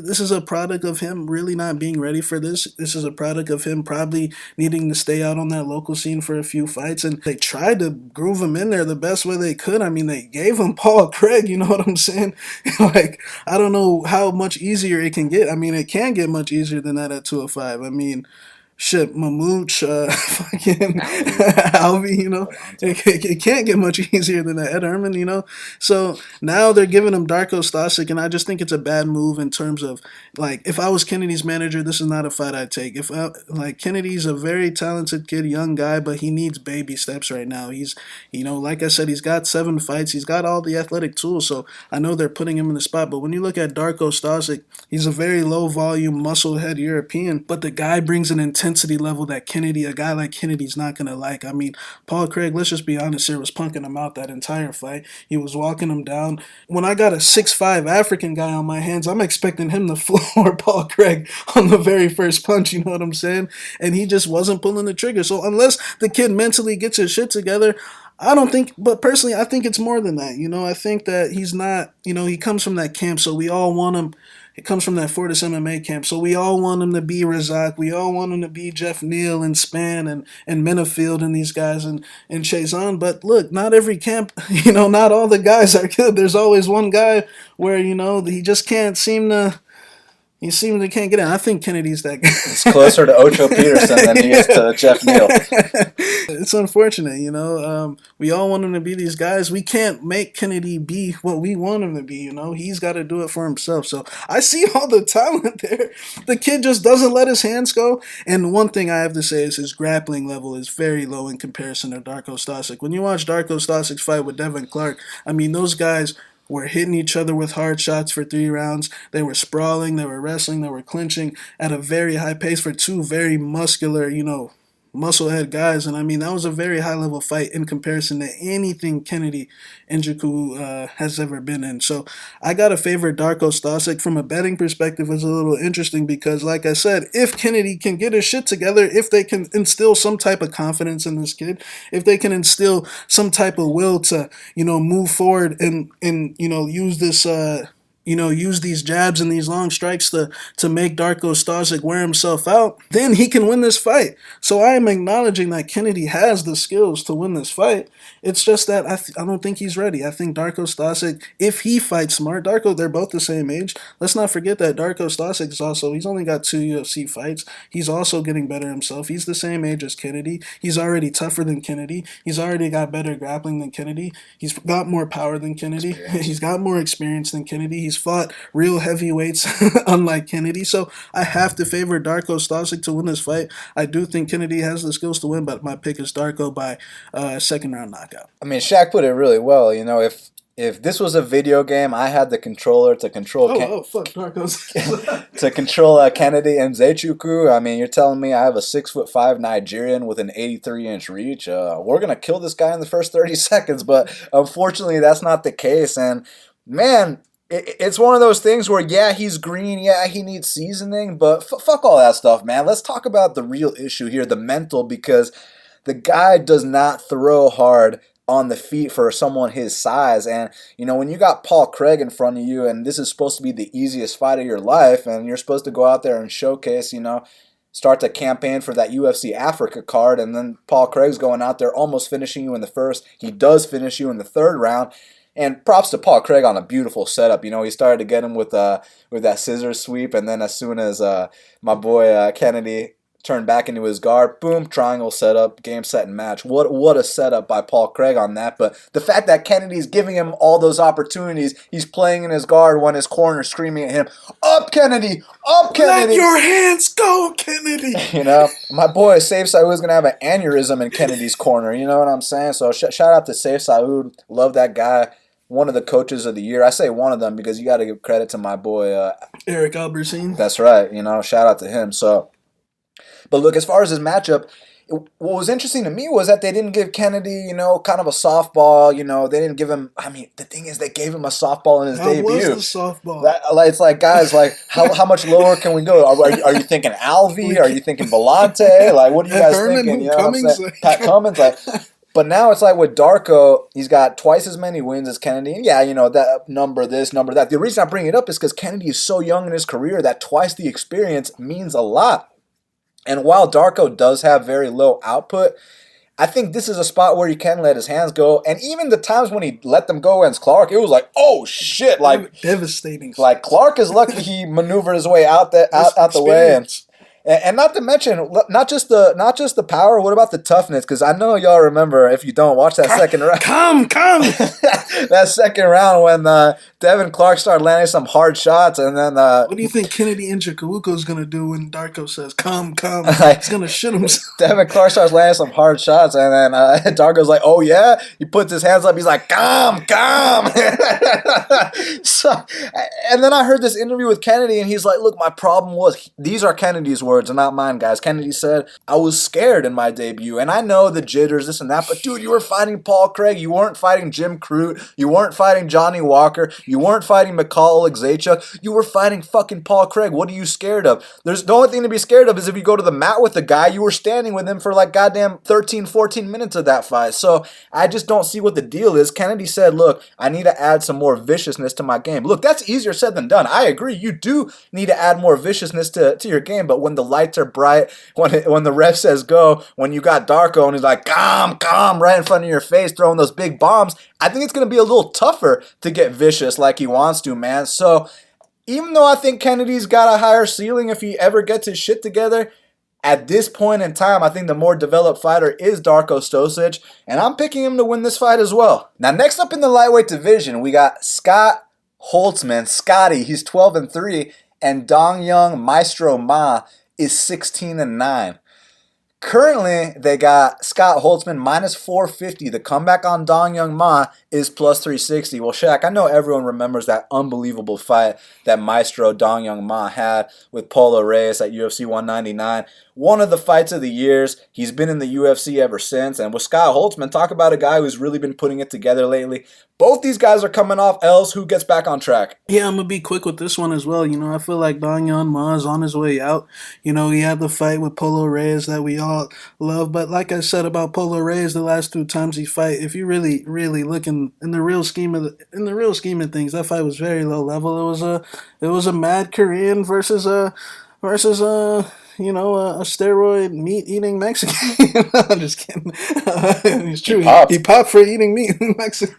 this is a product of him really not being ready for this. This is a product of him probably needing to stay out on that local scene for a few fights, and they tried to groove him in there the best way they could. I mean, they gave him Paul Craig, you know what I'm saying? Like, I don't know how much easier it can get. I mean, it can get much easier than that at 205. I mean, shit, Mamouche, fucking Alvey, it can't get much easier than that. Ed Herman, So now they're giving him Darko Stosic, and I just think it's a bad move in terms of, like, if I was Kennedy's manager, this is not a fight I'd take. Kennedy's a very talented kid, young guy, but he needs baby steps right now. He's, like I said, he's got 7 fights. He's got all the athletic tools, so I know they're putting him in the spot. But when you look at Darko Stosic, he's a very low-volume, muscle-head European, but the guy brings an intensity level that a guy like Kennedy's not going to like. I mean, Paul Craig, let's just be honest here, was punking him out that entire fight. He was walking him down. When I got a 6'5" African guy on my hands, I'm expecting him to floor Paul Craig on the very first punch, you know what I'm saying? And he just wasn't pulling the trigger. So unless the kid mentally gets his shit together, I don't think, but personally, I think it's more than that. I think that he's not, he comes from that camp, so we all want him. It comes from that Fortis MMA camp, so we all want him to be Razak. We all want him to be Jeff Neal and Espn and Menafield and these guys and Chazon. But look, not every camp, not all the guys are good. There's always one guy where, he just can't seem to... can't get in. I think Kennedy's that guy. It's closer to Ocho Peterson than he is to Jeff Neal. It's unfortunate, we all want him to be these guys. We can't make Kennedy be what we want him to be, He's got to do it for himself. So I see all the talent there. The kid just doesn't let his hands go. And one thing I have to say is his grappling level is very low in comparison to Darko Stosic. When you watch Darko Stosic's fight with Devin Clark, I mean, those guys were hitting each other with hard shots for 3 rounds. They were sprawling, they were wrestling, they were clinching at a very high pace for 2 very muscular, musclehead guys. And I mean, that was a very high level fight in comparison to anything Kennedy Nzechukwu has ever been in. So I got to favor Darko Stosic. From a betting perspective, it's a little interesting because, like I said, if Kennedy can get his shit together, if they can instill some type of confidence in this kid, if they can instill some type of will to, move forward and use this, use these jabs and these long strikes to make Darko Stosic wear himself out, then he can win this fight. So I am acknowledging that Kennedy has the skills to win this fight. It's just that I don't think he's ready. I think Darko Stosic, if he fights smart, they're both the same age. Let's not forget that Darko Stosic he's only got 2 UFC fights. He's also getting better himself. He's the same age as Kennedy. He's already tougher than Kennedy. He's already got better grappling than Kennedy. He's got more power than Kennedy. He's got more experience than Kennedy. He's he's fought real heavyweights, unlike Kennedy. So I have to favor Darko Stosic to win this fight. I do think Kennedy has the skills to win, but my pick is Darko by second round knockout. I mean, Shaq put it really well. If this was a video game, I had the controller to control Fuck Darko's to control Kennedy and Nzechukwu. I mean, you're telling me I have a 6'5" Nigerian with an 83-inch reach. We're gonna kill this guy in the first 30 seconds, but unfortunately, that's not the case. And man, it's one of those things where yeah, he's green, yeah, he needs seasoning, but fuck all that stuff, man. Let's talk about the real issue here, the mental, because the guy does not throw hard on the feet for someone his size. And, when you got Paul Craig in front of you and this is supposed to be the easiest fight of your life and you're supposed to go out there and showcase, start to campaign for that UFC Africa card, and then Paul Craig's going out there almost finishing you in the first. He does finish you in the third round. And props to Paul Craig on a beautiful setup. He started to get him with that scissors sweep, and then as soon as my boy Kennedy turned back into his guard, boom, triangle setup, game, set, and match. What a setup by Paul Craig on that. But the fact that Kennedy's giving him all those opportunities, he's playing in his guard when his corner's screaming at him, "Up, Kennedy! Up, Kennedy!" Let your hands go, Kennedy! My boy Saif Saud's going to have an aneurysm in Kennedy's corner. You know what I'm saying? So shout out to Saif Saud. Love that guy. One of the coaches of the year. I say one of them because you got to give credit to my boy Eric Albertine. That's right. Shout out to him. So, but look, as far as his matchup, what was interesting to me was that they didn't give Kennedy, kind of a softball. They didn't give him. I mean, the thing is, they gave him a softball in his debut. What was the softball? It's like, guys, how much lower can we go? Are you thinking Alvey? Are you thinking Volante? Like, what are you guys thinking? Pat Cummins, like. But now it's like with Darko, he's got twice as many wins as Kennedy. And yeah, that number, this, number, that. The reason I bring it up is because Kennedy is so young in his career that twice the experience means a lot. And while Darko does have very low output, I think this is a spot where he can let his hands go. And even the times when he let them go against Clark, it was like, oh shit. Like, devastating. Like, Clark is lucky he maneuvered his way out the way. And not to mention, not just the power. What about the toughness? Because I know y'all remember. If you don't, watch that second round. Come. That second round when Devin Clark started landing some hard shots, and then what do you think Kennedy Nzechukwu is gonna do when Darko says come? He's gonna shit himself. Devin Clark starts landing some hard shots, and then Darko's like, "Oh yeah." He puts his hands up. He's like, "Come." So, and then I heard this interview with Kennedy, and he's like, "Look, my problem was these are Kennedy's words and not mine, guys." Kennedy said, "I was scared in my debut, and I know the jitters, this and that, but dude, you were fighting Paul Craig. You weren't fighting Jim Crute. You weren't fighting Johnny Walker. You weren't fighting McCall Exachuk. You were fighting fucking Paul Craig. What are you scared of? The only thing to be scared of is if you go to the mat with the guy, you were standing with him for like goddamn 13, 14 minutes of that fight." So I just don't see what the deal is. Kennedy said, "Look, I need to add some more viciousness to my game." Look, that's easier said than done. I agree. You do need to add more viciousness to your game, but when the lights are bright, when the ref says go, when you got Darko and he's like, come, right in front of your face, throwing those big bombs, I think it's going to be a little tougher to get vicious like he wants to, man. So even though I think Kennedy's got a higher ceiling if he ever gets his shit together, at this point in time, I think the more developed fighter is Darko Stosic, and I'm picking him to win this fight as well. Now, next up in the lightweight division, we got Scott Holtzman. Scotty, he's 12-3, and Dong Young Maestro Ma is 16-9. Currently, they got Scott Holtzman minus 450. The comeback on Dong Young Ma is plus 360. Well, Shaq, I know everyone remembers that unbelievable fight that Maestro Dong Young Ma had with Paulo Reyes at UFC 199. One of the fights of the years. He's been in the UFC ever since. And with Scott Holtzman, talk about a guy who's really been putting it together lately. Both these guys are coming off L's. Who gets back on track? Yeah, I'm going to be quick with this one as well. I feel like Dong Young Ma is on his way out. He had the fight with Paulo Reyes that we all love. But like I said about Paulo Reyes the last two times he fight, if you really, really look in the real scheme of things, that fight was very low level. It was a mad Korean versus a steroid meat-eating Mexican. I'm just kidding. It's true. He popped for eating meat in Mexico.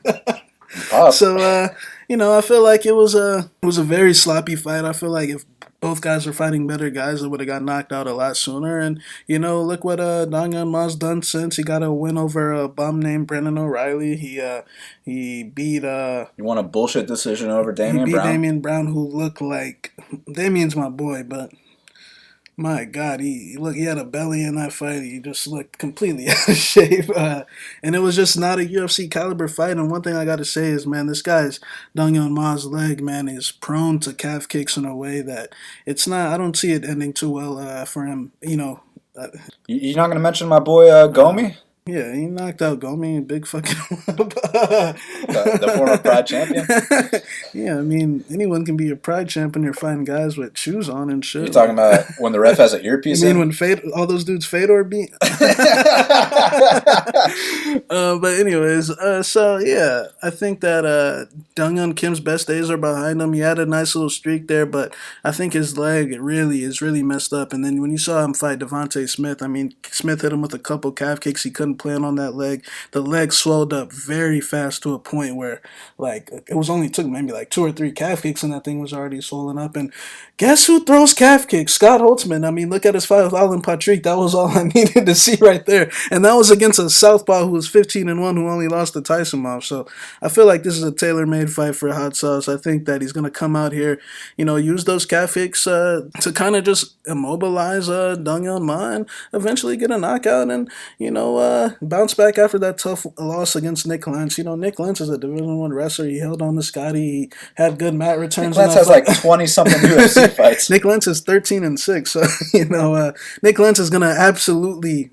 So, I feel like it was a very sloppy fight. I feel like if Both guys are fighting better guys that would have got knocked out a lot sooner. And, look what Dong Hyun Ma's done since. He got a win over a bum named Brendan O'Reilly. He beat You want a bullshit decision over he Damian beat Brown? Damian Brown, who looked like Damian's my boy, but my God, he had a belly in that fight. He just looked completely out of shape, and it was just not a UFC caliber fight. And one thing I got to say is, man, this guy's Dong Hyun Ma's leg, man, is prone to calf kicks in a way that it's not. I don't see it ending too well for him. Uh, You're not going to mention my boy Gomi? yeah, he knocked out Gomi, big fucking whoop. The former Pride champion? Yeah, I mean, anyone can be a Pride champion. You're fighting guys with shoes on and shit. You're talking about when the ref has an earpiece You mean in? when all those dudes Fedor beat? But anyways, so yeah, I think that Dong Hyun Kim's best days are behind him. He had a nice little streak there, but I think his leg is really messed up. And then when you saw him fight Devontae Smith, I mean, Smith hit him with a couple calf kicks. He couldn't plan on that leg. The leg swelled up very fast to a point where, like, it was only took maybe like 2 or 3 calf kicks, and that thing was already swollen up. And guess who throws calf kicks? Scott Holtzman. I mean, look at his fight with Alan Patrick. That was all I needed to see right there. And that was against a southpaw who was 15-1, who only lost to Tyson. So I feel like this is a tailor-made fight for Hot Sauce. I think that he's going to come out here, use those calf kicks to kind of just immobilize Dong Hyun Ma and eventually get a knockout and, bounce back after that tough loss against Nick Lentz. Nick Lentz is a Division I wrestler. He held on to Scotty. He had good mat returns. Nick Lentz has like 20-something UFC fights. Nick Lentz is 13-6. So, Nick Lentz is going to absolutely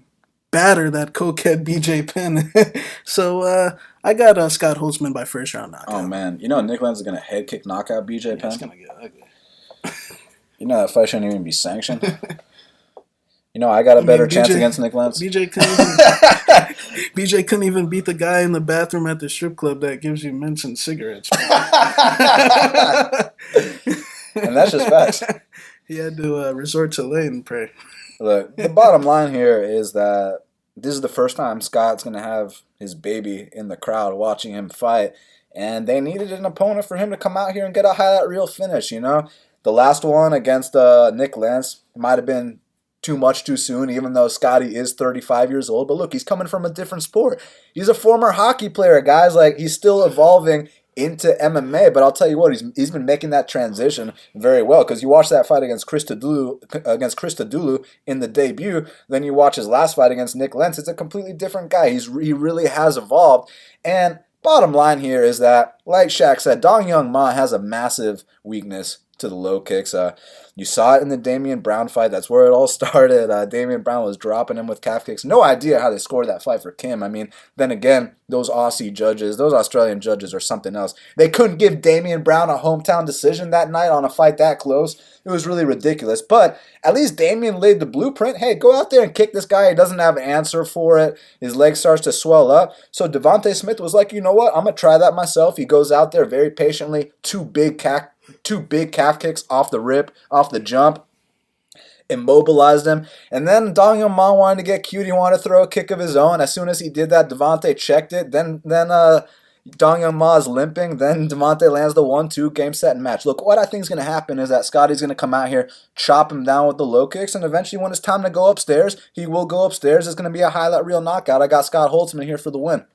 batter that cokehead BJ Penn. So, I got Scott Holtzman by first round knockout. Oh, man. Nick Lentz is going to head kick knockout BJ Penn? It's going to get ugly. That fight shouldn't even be sanctioned. I got a better chance against Nick Lentz. BJ couldn't even beat the guy in the bathroom at the strip club that gives you mints and cigarettes. And that's just facts. He had to resort to lay and pray. Look, the bottom line here is that this is the first time Scott's going to have his baby in the crowd watching him fight, and they needed an opponent for him to come out here and get a highlight reel finish, The last one against Nick Lentz might have been too much too soon, even though Scotty is 35 years old. But look, he's coming from a different sport. He's a former hockey player, guys. Like, he's still evolving into MMA, but I'll tell you what, he's been making that transition very well, because you watch that fight against Chris Tadulu in the debut, then you watch his last fight against Nick Lentz. It's a completely different guy. He really has evolved. And bottom line here is that, like Shaq said, Dong Hyun Ma has a massive weakness to the low kicks. You saw it in the Damian Brown fight. That's where it all started. Damian Brown was dropping him with calf kicks. No idea how they scored that fight for Kim. I mean, then again, those Australian judges are something else. They couldn't give Damian Brown a hometown decision that night on a fight that close. It was really ridiculous. But at least Damian laid the blueprint. Hey, go out there and kick this guy. He doesn't have an answer for it. His leg starts to swell up. So Devontae Smith was like, you know what? I'm going to try that myself. He goes out there very patiently. Two big calf kicks off the rip, off the jump, immobilized him. And then Dong Hyun Ma wanted to get cute. He wanted to throw a kick of his own. As soon as he did that, Devontae checked it. Then Dong Hyun Ma is limping. Then Devontae lands the 1-2, game, set, and match. Look, what I think is going to happen is that Scotty's going to come out here, chop him down with the low kicks, and eventually when it's time to go upstairs, he will go upstairs. It's going to be a highlight reel knockout. I got Scott Holtzman here for the win.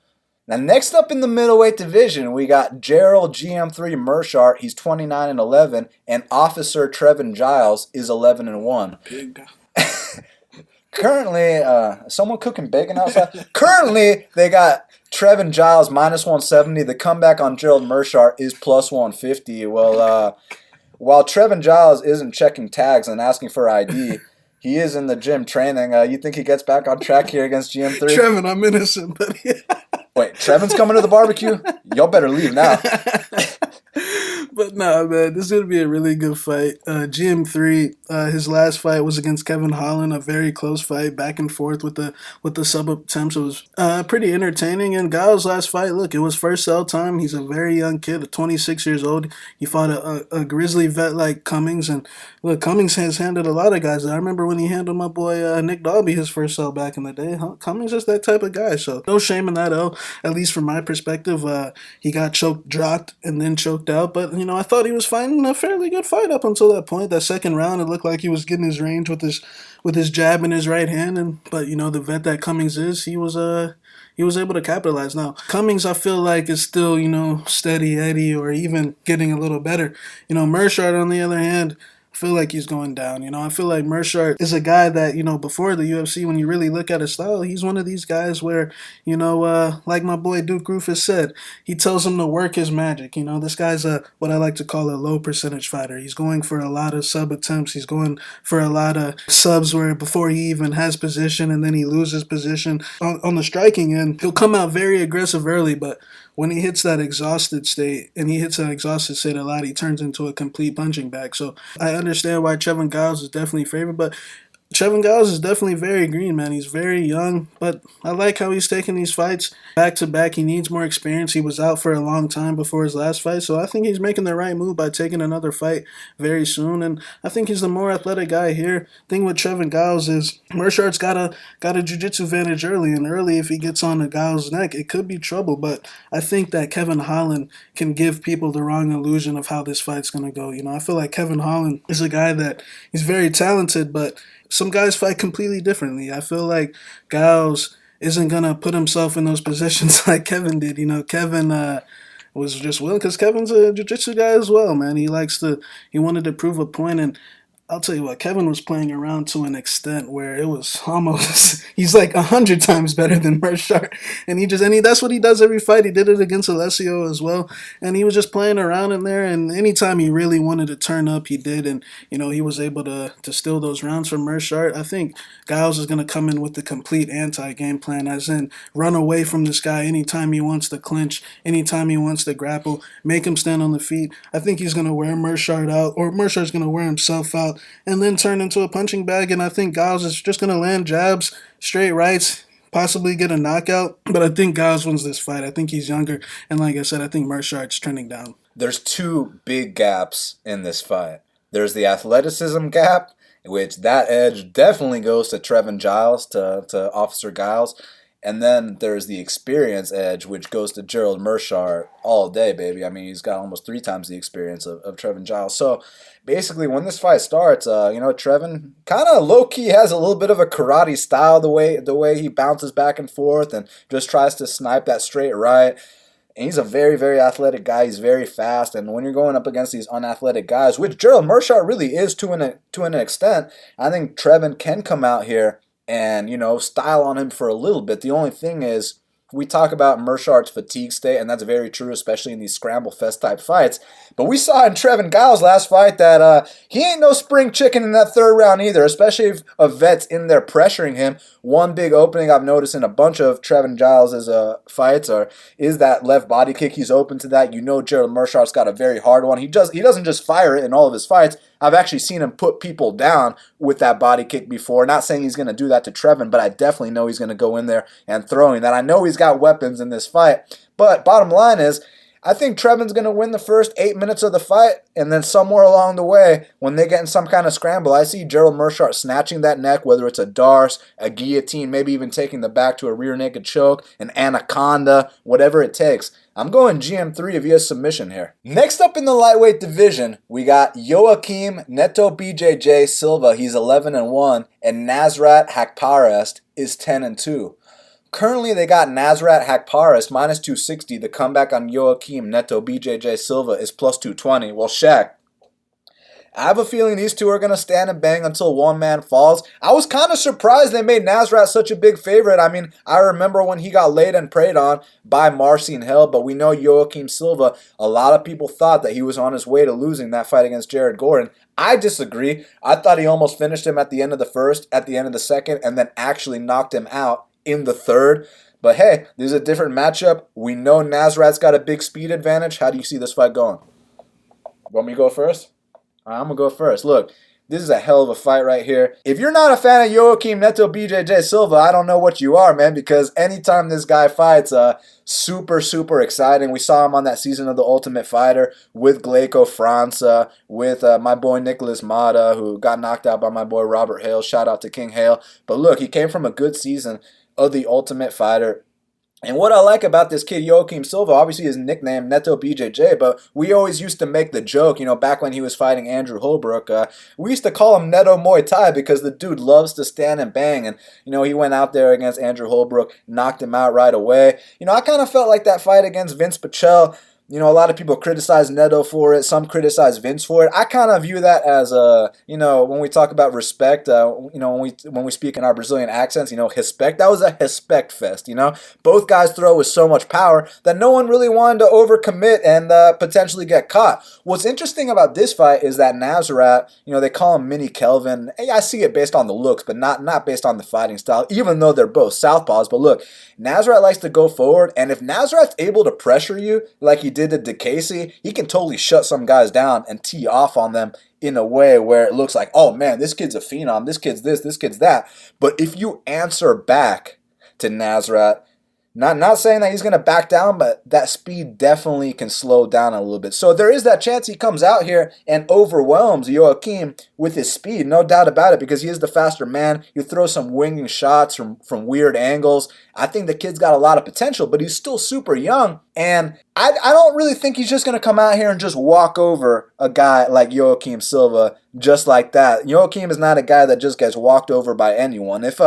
Now, next up in the middleweight division, we got Gerald GM3 Meerschaert. He's 29-11, and Officer Trevin Giles is 11-1. Big. Currently, someone cooking bacon outside. Currently, they got Trevin Giles minus 170. The comeback on Gerald Meerschaert is plus 150. Well, while Trevin Giles isn't checking tags and asking for ID, he is in the gym training. You think he gets back on track here against GM3? Trevin, I'm innocent, but yeah. Wait, Trevin's coming to the barbecue? Y'all better leave now. But nah, man, this is going to be a really good fight. GM3, his last fight was against Kevin Holland, a very close fight, back and forth with the sub attempts. It was pretty entertaining. And Gall's last fight, look, it was first cell time. He's a very young kid, 26 years old. He fought a grizzly vet like Cummings. And look, Cummings has handled a lot of guys. I remember when he handled my boy Nick Dalby his first cell back in the day. Cummings is that type of guy. So no shame in that, at least from my perspective. He got dropped, and then choked out. But, I thought he was fighting a fairly good fight up until that point. That second round, it looked like he was getting his range with his jab in his right hand, and but the vet that Cummings is, he was able to capitalize. Now Cummings, I feel like, is still steady Eddie or even getting a little better. Meerschaert on the other hand, I feel like he's going down. I feel like Meerschaert is a guy that, before the UFC, when you really look at his style, he's one of these guys where, like my boy Duke Rufus said, he tells him to work his magic. This guy's what I like to call a low percentage fighter. He's going for a lot of sub attempts. He's going for a lot of subs where before he even has position and then he loses position. On the striking end, he'll come out very aggressive early, but when he hits that exhausted state, a lot, he turns into a complete punching bag. So I understand why Trevin Giles is definitely favored, but Trevin Giles is definitely very green, man. He's very young, but I like how he's taking these fights back to back. He needs more experience. He was out for a long time before his last fight, so I think he's making the right move by taking another fight very soon. And I think he's the more athletic guy here. Thing with Trevin Giles is Meerschaert's got a jiu-jitsu advantage early, and early if he gets on the Giles' neck, it could be trouble. But I think that Kevin Holland can give people the wrong illusion of how this fight's gonna go. I feel like Kevin Holland is a guy that he's very talented, but some guys fight completely differently. I feel like Giles isn't going to put himself in those positions like Kevin did. Kevin was just willing because Kevin's a jiu-jitsu guy as well, man. He wanted to prove a point, and I'll tell you what, Kevin was playing around to an extent where it was almost, he's like 100 times better than Meerschaert. And that's what he does every fight. He did it against Alessio as well. And he was just playing around in there. And anytime he really wanted to turn up, he did. And, he was able to steal those rounds from Meerschaert. I think Giles is going to come in with the complete anti-game plan, as in run away from this guy anytime he wants to clinch, anytime he wants to grapple, make him stand on the feet. I think he's going to wear Meerschaert out, or Meerschaert's going to wear himself out, and then turn into a punching bag. And I think Giles is just going to land jabs, straight rights, possibly get a knockout. But I think Giles wins this fight. I think he's younger. And like I said, I think Meerschaert's trending down. There's two big gaps in this fight. There's the athleticism gap, which that edge definitely goes to Trevin Giles, to Officer Giles. And then there's the experience edge, which goes to Gerald Meerschaert all day, baby. I mean, he's got almost 3 times the experience of Trevin Giles. So basically, when this fight starts, Trevin kind of low-key has a little bit of a karate style, the way he bounces back and forth and just tries to snipe that straight right. And he's a very, very athletic guy. He's very fast. And when you're going up against these unathletic guys, which Gerald Meerschaert really is to an extent, I think Trevin can come out here and, style on him for a little bit. The only thing is, we talk about Meerschaert's fatigue state, and that's very true, especially in these scramble fest type fights. But we saw in Trevin Giles' last fight that he ain't no spring chicken in that third round either, especially if a vet's in there pressuring him. One big opening I've noticed in a bunch of Trevin Giles' fights is that left body kick. He's open to that. Gerald Meerschaert's got a very hard one. He doesn't just fire it in all of his fights. I've actually seen him put people down with that body kick before. Not saying he's going to do that to Trevin, but I definitely know he's going to go in there and throwing that. I know he's got weapons in this fight, but bottom line is, I think Trevin's going to win the first 8 minutes of the fight, and then somewhere along the way, when they get in some kind of scramble, I see Gerald Meerschaert snatching that neck, whether it's a Darce, a guillotine, maybe even taking the back to a rear naked choke, an anaconda, whatever it takes. I'm going GM3 via submission here. Next up in the lightweight division, we got Joaquim Neto BJJ Silva. He's 11-1, and Nasrat Hakparast is 10-2. Currently, they got Nasrat Hakparast minus 260. The comeback on Joaquim Neto BJJ Silva is plus 220. Well, Shaq, I have a feeling these two are going to stand and bang until one man falls. I was kind of surprised they made Nasrat such a big favorite. I mean, I remember when he got laid and preyed on by Marcin Hell, but we know Joaquim Silva, a lot of people thought that he was on his way to losing that fight against Jared Gordon. I disagree. I thought he almost finished him at the end of the first, at the end of the second, and then actually knocked him out in the third. But hey, this is a different matchup. We know Nasrat's got a big speed advantage. How do you see this fight going? Want me to go first? I'm going to go first. Look, this is a hell of a fight right here. If you're not a fan of Joaquim Neto BJJ Silva, I don't know what you are, man, because anytime this guy fights, super, super exciting. We saw him on that season of The Ultimate Fighter with Gleico França, with my boy Nicholas Mata, who got knocked out by my boy Robert Hale. Shout out to King Hale. But look, he came from a good season of The Ultimate Fighter. And what I like about this kid, Joaquim Silva, obviously his nickname, Neto BJJ, but we always used to make the joke, back when he was fighting Andrew Holbrook, we used to call him Neto Muay Thai because the dude loves to stand and bang. And, he went out there against Andrew Holbrook, knocked him out right away. I kind of felt like that fight against Vince Pichel. A lot of people criticize Neto for it. Some criticize Vince for it. I kind of view that as when we talk about respect, when we speak in our Brazilian accents, respect. That was a respect fest. Both guys throw with so much power that no one really wanted to overcommit and potentially get caught. What's interesting about this fight is that Nasrat, they call him Mini Kelvin. Hey, I see it based on the looks, but not based on the fighting style, even though they're both southpaws. But look, Nasrat likes to go forward, and if Nasrat's able to pressure you like he did to Casey, he can totally shut some guys down and tee off on them in a way where it looks like, oh man, this kid's a phenom, this kid's this kid's that. But if you answer back to Nasrat, not saying that he's going to back down, but that speed definitely can slow down a little bit. So there is that chance he comes out here and overwhelms Joaquim with his speed, no doubt about it, because he is the faster man. You throw some winging shots from weird angles. I think the kid's got a lot of potential, but he's still super young. And I don't really think he's just going to come out here and just walk over a guy like Joaquim Silva just like that. Joaquim is not a guy that just gets walked over by anyone. If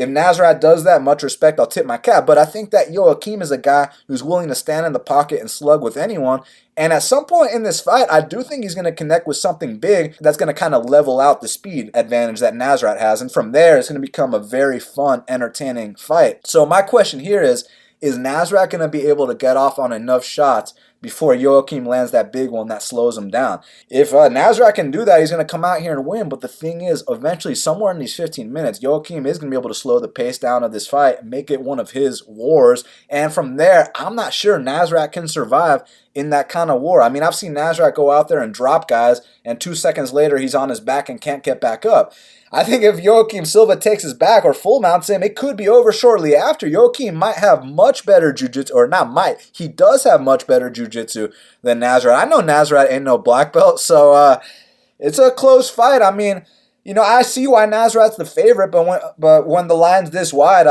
Nasrat does that, much respect, I'll tip my cap. But I think that Joaquim is a guy who's willing to stand in the pocket and slug with anyone. And at some point in this fight, I do think he's going to connect with something big that's going to kind of level out the speed advantage that Nasrat has. And from there, it's going to become a very fun, entertaining fight. So my question here is Nasrat going to be able to get off on enough shots before Joaquim lands that big one that slows him down? If Nasrat can do that, he's going to come out here and win. But the thing is, eventually, somewhere in these 15 minutes, Joaquim is going to be able to slow the pace down of this fight, make it one of his wars. And from there, I'm not sure Nasrat can survive in that kind of war. I mean, I've seen Nasrat go out there and drop guys, and 2 seconds later, he's on his back and can't get back up. I think if Joaquim Silva takes his back or full mounts him, it could be over shortly after. Joaquim might have much better jiu-jitsu, or not might, he does have much better jiu-jitsu than Nasrat. I know Nasrat ain't no black belt, so it's a close fight. I mean, I see why Nasrat's the favorite, but when the line's this wide,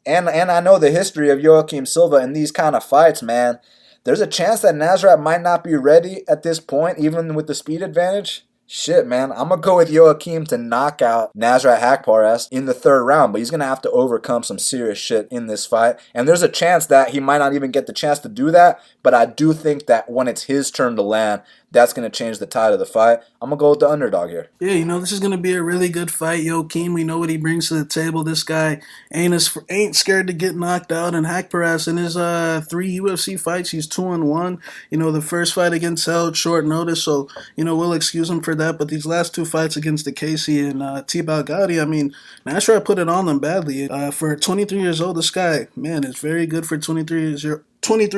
and I know the history of Joaquim Silva in these kind of fights, man, there's a chance that Nasrat might not be ready at this point, even with the speed advantage. Shit, man. I'm going to go with Joaquim to knock out Nasrat Haqparast in the third round, but he's going to have to overcome some serious shit in this fight. And there's a chance that he might not even get the chance to do that, but I do think that when it's his turn to land, that's going to change the tide of the fight. I'm going to go with the underdog here. Yeah, this is going to be a really good fight. Joaquim, we know what he brings to the table. This guy ain't scared to get knocked out. And Haqparast, in his 3 UFC fights, he's 2-1. The first fight against held short notice, so, we'll excuse him for that. But these last 2 fights against the Casey and T-Bow Gotti, I mean, Nasrat put it on them badly. For 23 years old, this guy, man, is very good for 23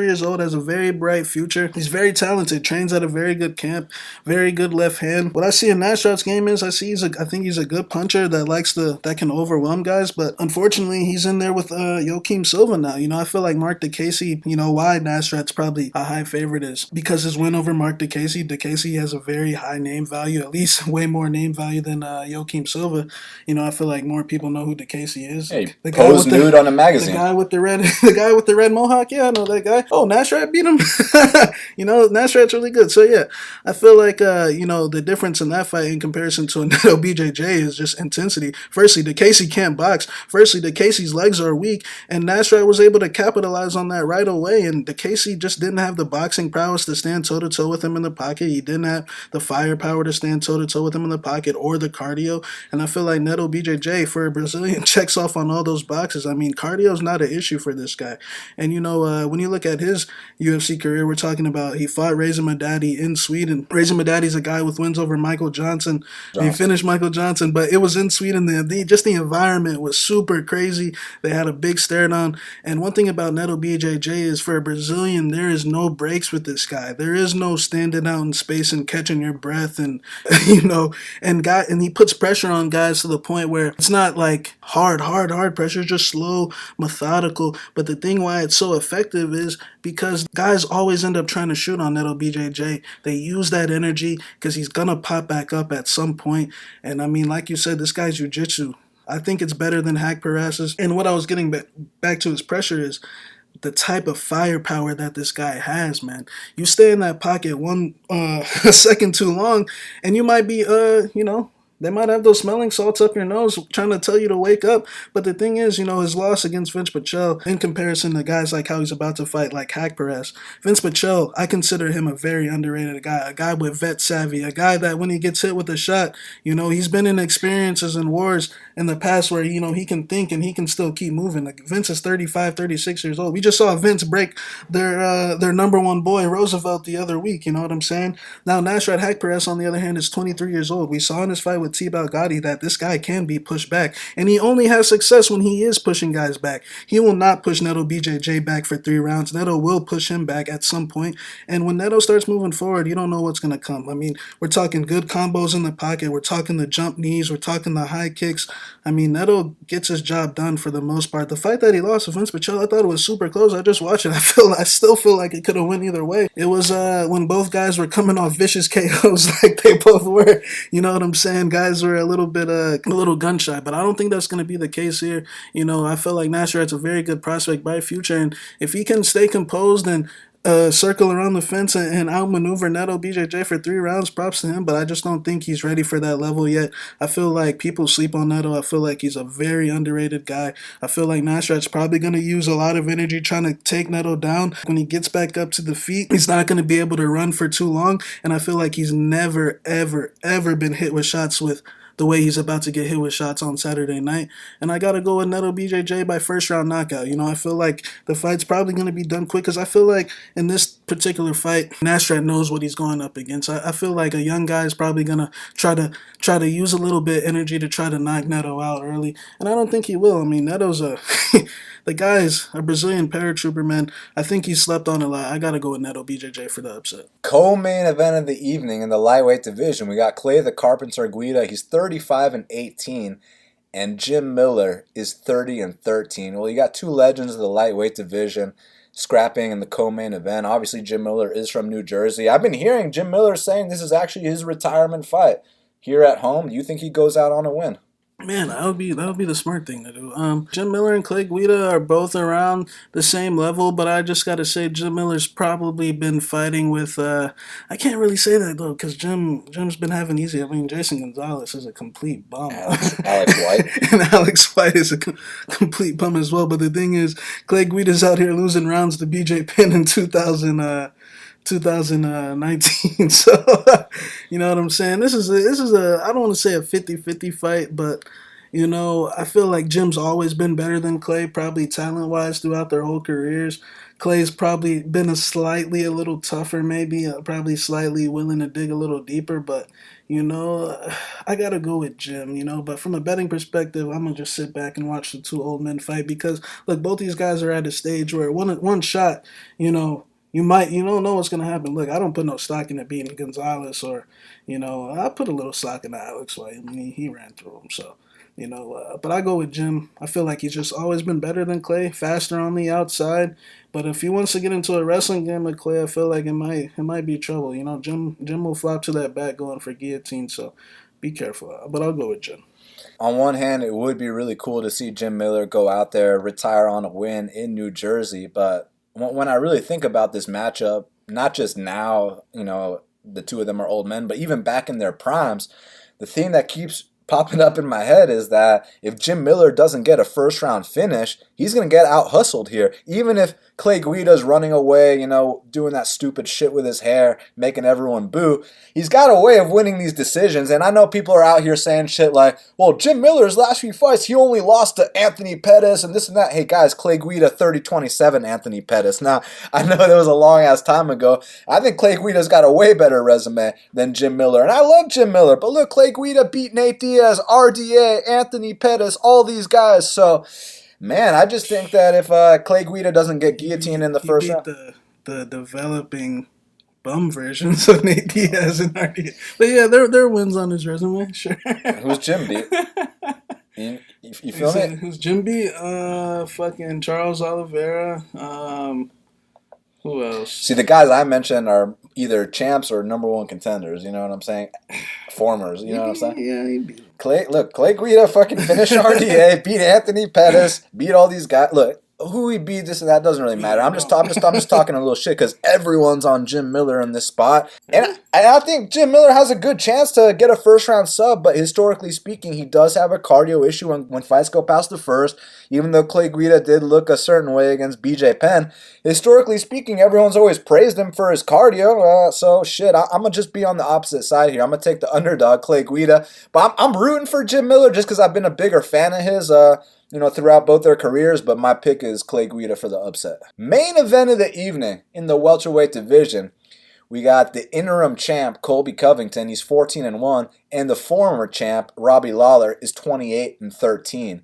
years old, has a very bright future. He's very talented, trains at a very good camp, very good left hand. What I see in Nasrat's game is I think he's a good puncher that can overwhelm guys, but unfortunately he's in there with Joaquim Silva now. I feel like Mark DeCasey, why Nasrat's probably a high favorite is because his win over Mark DeCasey. DeCasey has a very high name value, at least way more name value than Joaquim Silva. I feel like more people know who DeCasey is. Hey, the guy posed nude on a magazine. The guy with the red mohawk. Yeah, I know that guy. Oh, Nasrat beat him. Nasrat's really good. So yeah, I feel like the difference in that fight in comparison to a Neto BJJ is just intensity. Firstly, DeCasey can't box. Firstly, DeCasey's legs are weak, and Nasrat was able to capitalize on that right away. And DeCasey just didn't have the boxing prowess to stand toe to toe with him in the pocket. He didn't have the firepower to stand toe to toe with him in the pocket or the cardio. And I feel like Neto BJJ for a Brazilian checks off on all those boxes. I mean, cardio is not an issue for this guy. And when you look at his UFC career, we're talking about he fought Reza Madadi in Sweden. Reza Madadi's a guy with wins over Michael Johnson. He finished Michael Johnson, but it was in Sweden. The environment was super crazy. They had a big stare down. And one thing about Neto BJJ is for a Brazilian, there is no breaks with this guy. There is no standing out in space and catching your breath and and he puts pressure on guys to the point where it's not like hard pressure, just slow, methodical. But the thing why it's so effective is because guys always end up trying to shoot on Neto BJJ. They use that energy because he's going to pop back up at some point. And I mean, like you said, this guy's jiu-jitsu, I think it's better than Haqparast's. And what I was getting back to his pressure is the type of firepower that this guy has, man. You stay in that pocket one a second too long, and you might be, they might have those smelling salts up your nose trying to tell you to wake up. But the thing is, his loss against Vince Pichel, in comparison to guys like how he's about to fight like Hack Perez, Vince Pichel, I consider him a very underrated guy, a guy with vet savvy, a guy that when he gets hit with a shot, he's been in experiences and wars in the past where, he can think and he can still keep moving. Like Vince is 35, 36 years old. We just saw Vince break their number one boy, Roosevelt, the other week. You know what I'm saying? Now, Nasrat Hack Perez, on the other hand, is 23 years old. We saw in his fight with T-Bow Gotti that this guy can be pushed back, and he only has success when he is pushing guys back. He will not push Neto BJJ back for 3 rounds. Neto will push him back at some point, and when Neto starts moving forward, you don't know what's going to come. I mean, we're talking good combos in the pocket. We're talking the jump knees. We're talking the high kicks. I mean, Neto gets his job done for the most part. The fight that he lost to Vince Pichel, I thought it was super close. I just watched it. I still feel like it could have went either way. It was when both guys were coming off vicious KOs like they both were. You know what I'm saying? Guys were a little gun shy, but I don't think that's going to be the case here. I feel like Nasrat's a very good prospect by future, and if he can stay composed and circle around the fence and outmaneuver Neto BJJ for 3 rounds, props to him, but I just don't think he's ready for that level yet. I feel like people sleep on Neto. I feel like he's a very underrated guy. I feel like Nasrat's probably going to use a lot of energy trying to take Neto down. When he gets back up to the feet, he's not going to be able to run for too long, and I feel like he's never, ever, ever been hit with shots with the way he's about to get hit with shots on Saturday night. And I got to go with Neto BJJ by first round knockout. I feel like the fight's probably going to be done quick because I feel like in this particular fight, Nasrat knows what he's going up against. I feel like a young guy is probably going to try to use a little bit of energy to try to knock Neto out early. And I don't think he will. I mean, Neto's the guy's a Brazilian paratrooper, man. I think he slept on a lot. I got to go with Neto BJJ for the upset. Co-main event of the evening in the lightweight division. We got Clay the Carpenter Guida. He's 35-18, and Jim Miller is 30-13. Well, you got 2 legends of the lightweight division scrapping in the co-main event. Obviously, Jim Miller is from New Jersey. I've been hearing Jim Miller saying this is actually his retirement fight here at home. Do you think he goes out on a win? Man, that would be the smart thing to do. Jim Miller and Clay Guida are both around the same level, but I just got to say Jim Miller's probably been fighting with. I can't really say that though, because Jim's been having easy. I mean, Jason Gonzalez is a complete bum. Alex White. And Alex White is a complete bum as well. But the thing is, Clay Guida's out here losing rounds to BJ Penn in 2019. So, you know what I'm saying? This is a I don't want to say a 50-50 fight, but I feel like Jim's always been better than Clay, probably talent-wise throughout their whole careers. Clay's probably been a little tougher, maybe, probably slightly willing to dig a little deeper, but I gotta go with Jim, but from a betting perspective, I'm gonna just sit back and watch the 2 old men fight because, look, both these guys are at a stage where one shot, you don't know what's going to happen. Look, I don't put no stock in it beating Gonzalez or, I put a little stock in Alex White. I mean, he ran through him. So, but I go with Jim. I feel like he's just always been better than Clay, faster on the outside. But if he wants to get into a wrestling game with Clay, I feel like it might be trouble. Jim will flop to that back going for guillotine. So be careful. But I'll go with Jim. On one hand, it would be really cool to see Jim Miller go out there, retire on a win in New Jersey, but when I really think about this matchup, not just now, the 2 of them are old men, but even back in their primes, the thing that keeps popping up in my head is that if Jim Miller doesn't get a first-round finish, he's going to get out-hustled here. Even if Clay Guida's running away, doing that stupid shit with his hair, making everyone boo, he's got a way of winning these decisions. And I know people are out here saying shit like, well, Jim Miller's last few fights, he only lost to Anthony Pettis and this and that. Hey, guys, Clay Guida 30-27 Anthony Pettis. Now, I know that was a long-ass time ago. I think Clay Guida's got a way better resume than Jim Miller. And I love Jim Miller, but look, Clay Guida beat Nate Diaz, RDA, Anthony Pettis, all these guys. So, man, I just think that if Clay Guida doesn't get guillotined in the first round, the developing bum versions of Nate Diaz and RDA. But yeah, there are wins on his resume, sure. Who's Jim beat? You feel me? Who's Jim beat? Fucking Charles Oliveira. Who else? See, the guys I mentioned are either champs or number 1 contenders. You know what I'm saying? Formers. You know what I'm saying? Yeah, he beat him. Clay Guida fucking finished RDA, beat Anthony Pettis, beat all these guys. Look, who he beat, this and that doesn't really matter. Yeah, I'm just talking a little shit because everyone's on Jim Miller in this spot, and no. I think Jim Miller has a good chance to get a first round sub. But historically speaking, he does have a cardio issue when fights go past the first. Even though Clay Guida did look a certain way against BJ Penn, historically speaking, everyone's always praised him for his cardio. So shit, I'm gonna just be on the opposite side here. I'm gonna take the underdog, Clay Guida, but I'm rooting for Jim Miller just because I've been a bigger fan of his. Throughout both their careers, but my pick is Clay Guida for the upset. Main event of the evening in the welterweight division, we got the interim champ, Colby Covington. He's 14-1, and the former champ, Robbie Lawler, is 28-13.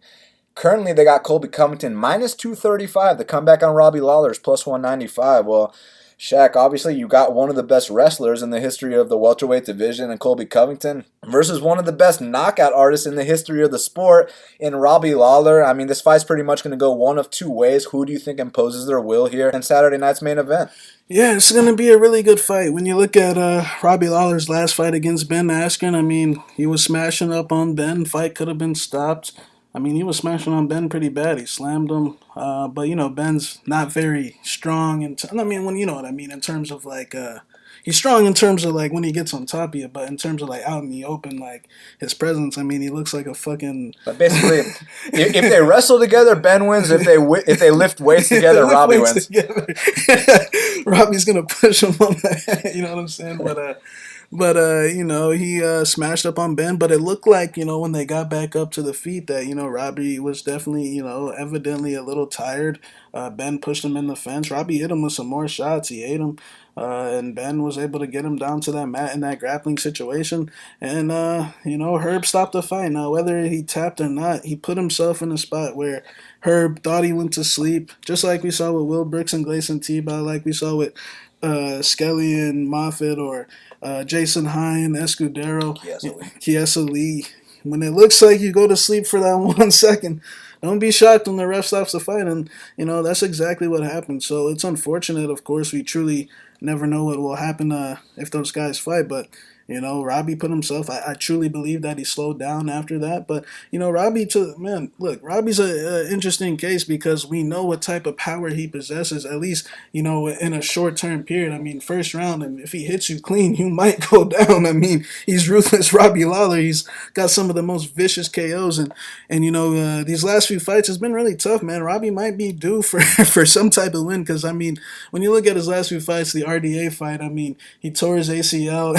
Currently, they got Colby Covington minus 235. The comeback on Robbie Lawler is plus 195. Well, Shaq, obviously you got one of the best wrestlers in the history of the welterweight division in Colby Covington versus one of the best knockout artists in the history of the sport in Robbie Lawler. I mean, this fight's pretty much going to go one of two ways. Who do you think imposes their will here in Saturday night's main event? Yeah, it's going to be a really good fight. When you look at Robbie Lawler's last fight against Ben Askren, I mean, he was smashing up on Ben. Fight could have been stopped. I mean, he was smashing on Ben pretty bad. He slammed him. But, Ben's not very strong. I mean, when you know what I mean, in terms of like, he's strong in terms of like when he gets on top of you, but in terms of like out in the open, like his presence, I mean, he looks like a fucking. But basically, if they wrestle together, Ben wins. If they lift weights together, Robbie wins. Robbie's gonna push him on the head. You know what I'm saying? But he smashed up on Ben. But it looked like, when they got back up to the feet that, Robbie was definitely, evidently a little tired. Ben pushed him in the fence. Robbie hit him with some more shots. He ate him. And Ben was able to get him down to that mat in that grappling situation. And, Herb stopped the fight. Now, whether he tapped or not, he put himself in a spot where Herb thought he went to sleep, just like we saw with Will Brooks and Gleison Tebow, like we saw with Skelly and Moffitt, or Jason Hyun, Escudero, Chiesa Lee. When it looks like you go to sleep for that 1 second, don't be shocked when the ref stops the fight. And, that's exactly what happened. So it's unfortunate, of course. We truly never know what will happen if those guys fight. But, Robbie put himself, I truly believe that he slowed down after that. But, Robbie's an interesting case because we know what type of power he possesses, at least, in a short-term period. I mean, first round, and if he hits you clean, you might go down. I mean, he's ruthless Robbie Lawler. He's got some of the most vicious KOs. And these last few fights has been really tough, man. Robbie might be due for, for some type of win because, I mean, when you look at his last few fights, the RDA fight, I mean, he tore his ACL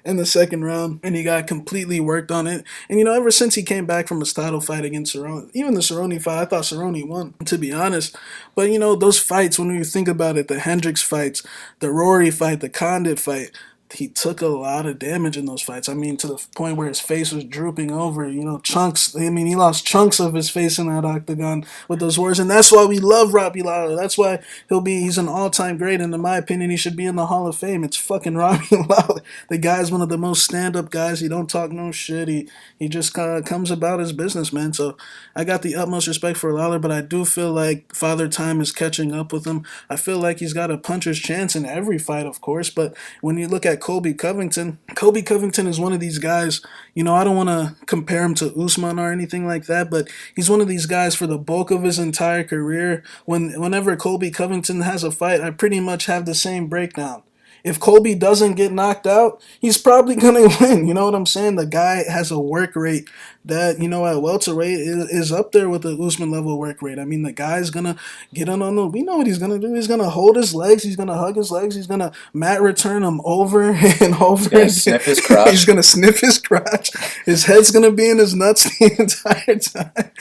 in the second round, and he got completely worked on it. And, ever since he came back from his title fight against Cerrone, even the Cerrone fight, I thought Cerrone won, to be honest. But, those fights, when you think about it, the Hendricks fights, the Rory fight, the Condit fight, he took a lot of damage in those fights. I mean, to the point where his face was drooping over, chunks. I mean, he lost chunks of his face in that octagon with those wars. And that's why we love Robbie Lawler. That's why he's an all-time great. And in my opinion, he should be in the Hall of Fame. It's fucking Robbie Lawler. The guy's one of the most stand-up guys. He don't talk no shit. He just comes about his business, man. So I got the utmost respect for Lawler, but I do feel like Father Time is catching up with him. I feel like he's got a puncher's chance in every fight, of course. But when you look at Colby Covington is one of these guys, I don't want to compare him to Usman or anything like that, but he's one of these guys for the bulk of his entire career. Whenever Colby Covington has a fight, I pretty much have the same breakdown. If Colby doesn't get knocked out, he's probably going to win. You know what I'm saying? The guy has a work rate that, at welterweight is up there with the Usman level work rate. I mean, the guy's going to get on the... We know what he's going to do. He's going to hold his legs. He's going to hug his legs. He's going to mat return him over and over. He's going to sniff his crotch. He's going to sniff his crotch. His head's going to be in his nuts the entire time.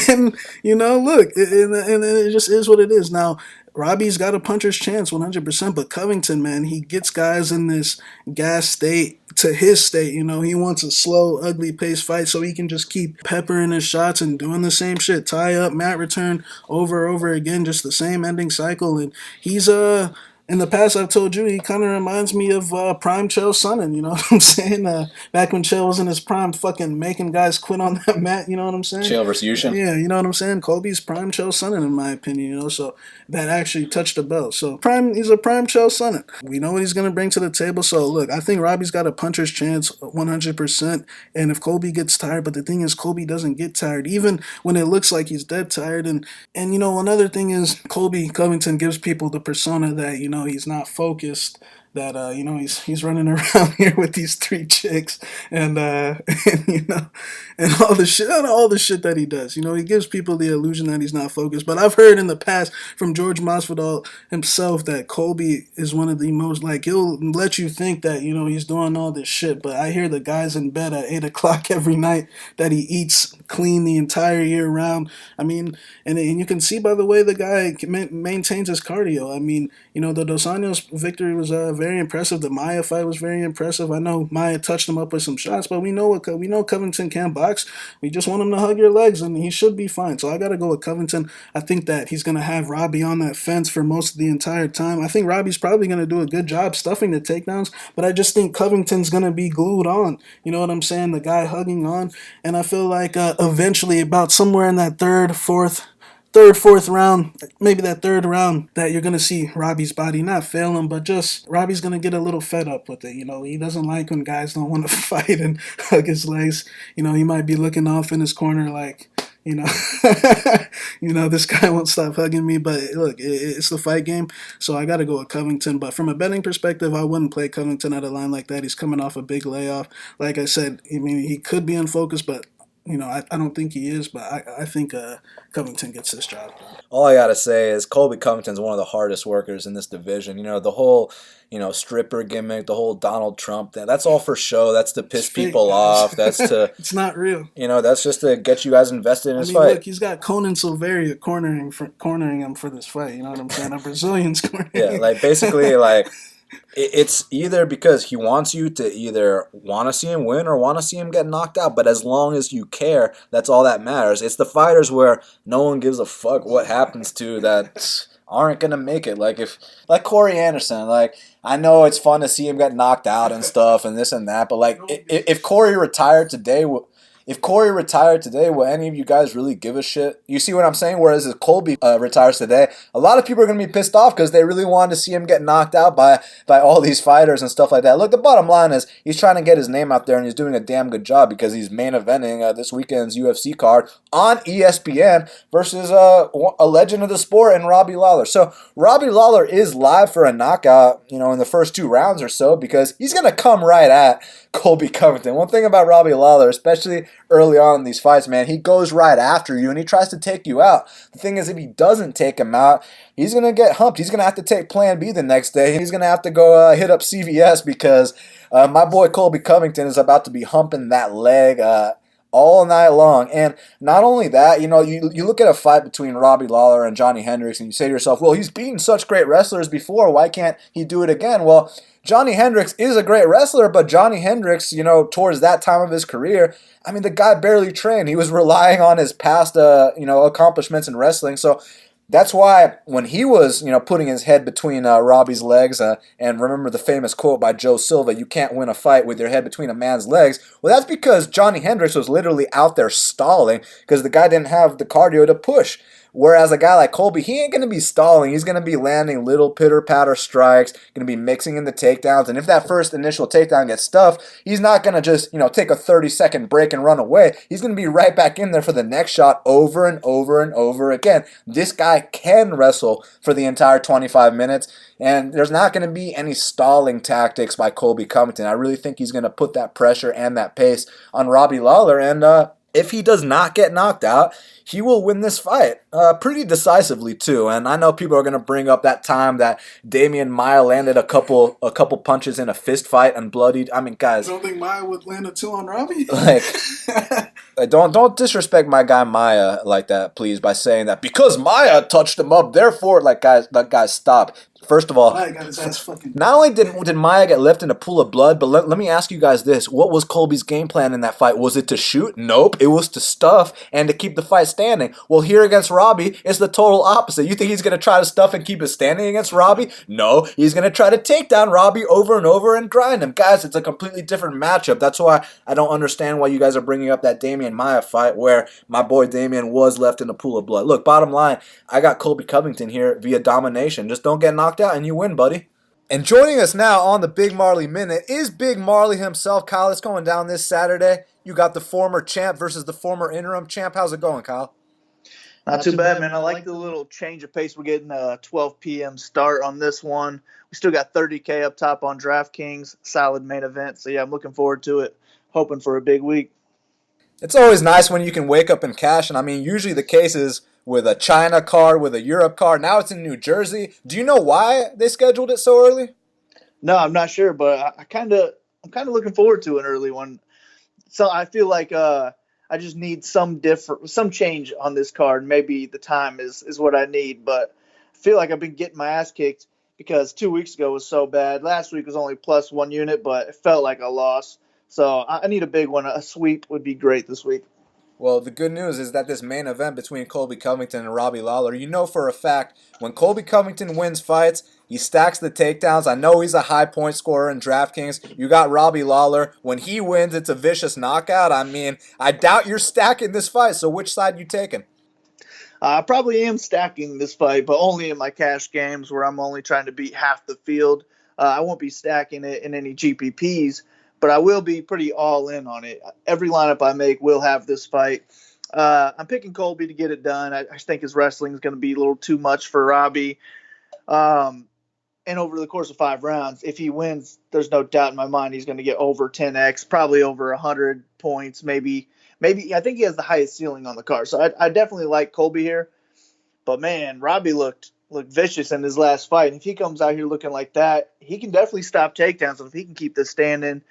And, look, and it just is what it is. Now, Robbie's got a puncher's chance 100%, but Covington, man, he gets guys in this gas state to his state. He wants a slow, ugly pace fight so he can just keep peppering his shots and doing the same shit. Tie up, mat return, over again, just the same ending cycle. And he's In the past, I've told you he kind of reminds me of prime Chael Sonnen. You know what I'm saying? Back when Chael was in his prime, fucking making guys quit on that mat. You know what I'm saying? Chael versus Yushin. Yeah, you know what I'm saying? Colby's prime Chael Sonnen, in my opinion. You know, so that actually touched the belt. So he's a prime Chael Sonnen. We know what he's gonna bring to the table. So look, I think Robbie's got a puncher's chance, 100%. And if Colby gets tired, but the thing is, Colby doesn't get tired, even when it looks like he's dead tired. And you know, another thing is Colby Covington gives people the persona that, you know, he's not focused, that you know, he's running around here with these three chicks, and and you know, and all the shit that he does. You know, he gives people the illusion that he's not focused. But I've heard in the past from George Masvidal himself that Colby is one of the most, like, he'll let you think that, you know, he's doing all this shit, but I hear the guys in bed at 8 o'clock every night that he eats clean the entire year round. I mean, and you can see by the way the guy maintains his cardio. I mean, you know, the Dos Anjos victory was very impressive. The Maia fight was very impressive. I know Maia touched him up with some shots, but we know Covington can box. We just want him to hug your legs, and he should be fine. So I got to go with Covington. I think that he's going to have Robbie on that fence for most of the entire time. I think Robbie's probably going to do a good job stuffing the takedowns, but I just think Covington's going to be glued on. You know what I'm saying? The guy hugging on. And I feel like eventually, about somewhere in that third, fourth round, maybe that third round, that you're going to see Robbie's body not fail him, but just Robbie's going to get a little fed up with it. You know, he doesn't like when guys don't want to fight and hug his legs. You know, he might be looking off in his corner like, you know, you know, this guy won't stop hugging me. But look, it's the fight game, so I got to go with Covington. But from a betting perspective, I wouldn't play Covington at a line like that. He's coming off a big layoff. Like I said, I mean, he could be in focus, but you know, I don't think he is, but I think Covington gets this job done. All I gotta say is Colby Covington's one of the hardest workers in this division. You know, the whole, you know, stripper gimmick, the whole Donald Trump thing, that's all for show. That's to piss people off. That's to... It's not real. You know, that's just to get you guys invested in his fight. Look, he's got Conan Silveria cornering him for this fight. You know what I'm saying? A Brazilian's cornering. Yeah, like, basically, like... It's either because he wants you to either want to see him win or want to see him get knocked out. But as long as you care, that's all that matters. It's the fighters where no one gives a fuck what happens to that aren't going to make it. Like Corey Anderson, like, I know it's fun to see him get knocked out and stuff and this and that. But, like, if Corey retired today... If Corey retired today, will any of you guys really give a shit? You see what I'm saying? Whereas if Colby retires today, a lot of people are going to be pissed off because they really wanted to see him get knocked out by all these fighters and stuff like that. Look, the bottom line is he's trying to get his name out there, and he's doing a damn good job because he's main eventing this weekend's UFC card on ESPN versus a legend of the sport and Robbie Lawler. So Robbie Lawler is live for a knockout, you know, in the first 2 rounds or so, because he's going to come right at Colby Covington. One thing about Robbie Lawler, especially early on in these fights, man, he goes right after you and he tries to take you out. The thing is, if he doesn't take him out, he's going to get humped. He's going to have to take Plan B the next day. He's going to have to go hit up CVS because my boy Colby Covington is about to be humping that leg all night long. And not only that, you know, you look at a fight between Robbie Lawler and Johnny Hendricks and you say to yourself, well, he's beaten such great wrestlers before. Why can't he do it again? Well, Johnny Hendricks is a great wrestler, but Johnny Hendricks, you know, towards that time of his career, I mean, the guy barely trained. He was relying on his past, you know, accomplishments in wrestling. So that's why when he was, you know, putting his head between Robbie's legs, and remember the famous quote by Joe Silva, you can't win a fight with your head between a man's legs. Well, that's because Johnny Hendricks was literally out there stalling because the guy didn't have the cardio to push. Whereas a guy like Colby, he ain't going to be stalling. He's going to be landing little pitter-patter strikes, going to be mixing in the takedowns. And if that first initial takedown gets stuffed, he's not going to just, you know, take a 30-second break and run away. He's going to be right back in there for the next shot over and over and over again. This guy can wrestle for the entire 25 minutes. And there's not going to be any stalling tactics by Colby Covington. I really think he's going to put that pressure and that pace on Robbie Lawler. And if he does not get knocked out, he will win this fight pretty decisively too. And I know people are going to bring up that time that Damian Maia landed a couple punches in a fist fight and bloodied. I mean, guys, you don't think Maia would land a 2 on Robbie? Like, don't disrespect my guy Maia like that, please, by saying that because Maia touched him up, therefore, like, guys, stop. First of all, Maya got his ass fucking. not only did Maya get left in a pool of blood, but let me ask you guys this. What was Colby's game plan in that fight? Was it to shoot? Nope. It was to stuff and to keep the fight standing. Well, here against Robbie, it's the total opposite. You think he's going to try to stuff and keep it standing against Robbie? No. He's going to try to take down Robbie over and over and grind him. Guys, it's a completely different matchup. That's why I don't understand why you guys are bringing up that Damian Maya fight where my boy Damian was left in a pool of blood. Look, bottom line, I got Colby Covington here via domination. Just don't get knocked out and you win, buddy. And joining us now on the Big Marley Minute is Big Marley himself. Kyle, it's going down this Saturday. You got the former champ versus the former interim champ. How's it going, Kyle? Not too bad, man. I like the little change of pace. We're getting a 12 p.m. start on this one. We still got 30K up top on DraftKings. Solid main event. So, yeah, I'm looking forward to it. Hoping for a big week. It's always nice when you can wake up in cash. And, I mean, usually the case is with a China card, with a Europe card. Now it's in New Jersey. Do you know why they scheduled it so early? No, I'm not sure, but I'm kind of looking forward to an early one. So I feel like I just need some change on this card. Maybe the time is what I need, but I feel like I've been getting my ass kicked because 2 weeks ago was so bad. Last week was only plus 1 unit, but it felt like a loss. So I need a big one. A sweep would be great this week. Well, the good news is that this main event between Colby Covington and Robbie Lawler, you know for a fact, when Colby Covington wins fights, he stacks the takedowns. I know he's a high point scorer in DraftKings. You got Robbie Lawler. When he wins, it's a vicious knockout. I mean, I doubt you're stacking this fight, so which side you taking? I probably am stacking this fight, but only in my cash games where I'm only trying to beat half the field. I won't be stacking it in any GPPs, but I will be pretty all in on it. Every lineup I make will have this fight. I'm picking Colby to get it done. I think his wrestling is going to be a little too much for Robbie. And over the course of 5 rounds, if he wins, there's no doubt in my mind he's going to get over 10x, probably over 100 points, maybe. I think he has the highest ceiling on the card. So I definitely like Colby here. But, man, Robbie looked vicious in his last fight. And if he comes out here looking like that, he can definitely stop takedowns. And if he can keep this standing,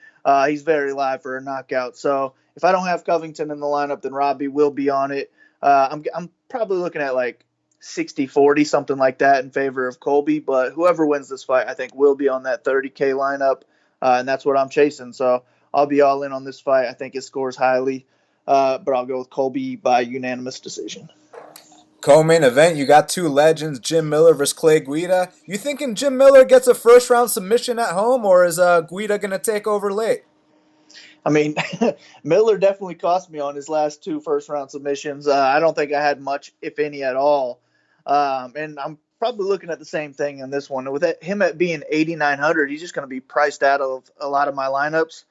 he's very live for a knockout. So if I don't have Covington in the lineup, then Robbie will be on it. I'm probably looking at like 60-40, something like that in favor of Colby. But whoever wins this fight, I think will be on that 30K lineup. And that's what I'm chasing. So I'll be all in on this fight. I think it scores highly. But I'll go with Colby by unanimous decision. Co-main event, you got 2 legends, Jim Miller versus Clay Guida. You thinking Jim Miller gets a first-round submission at home, or is Guida going to take over late? I mean, Miller definitely cost me on his last 2 first-round submissions. I don't think I had much, if any, at all. And I'm probably looking at the same thing in this one. With him at being 8,900, he's just going to be priced out of a lot of my lineups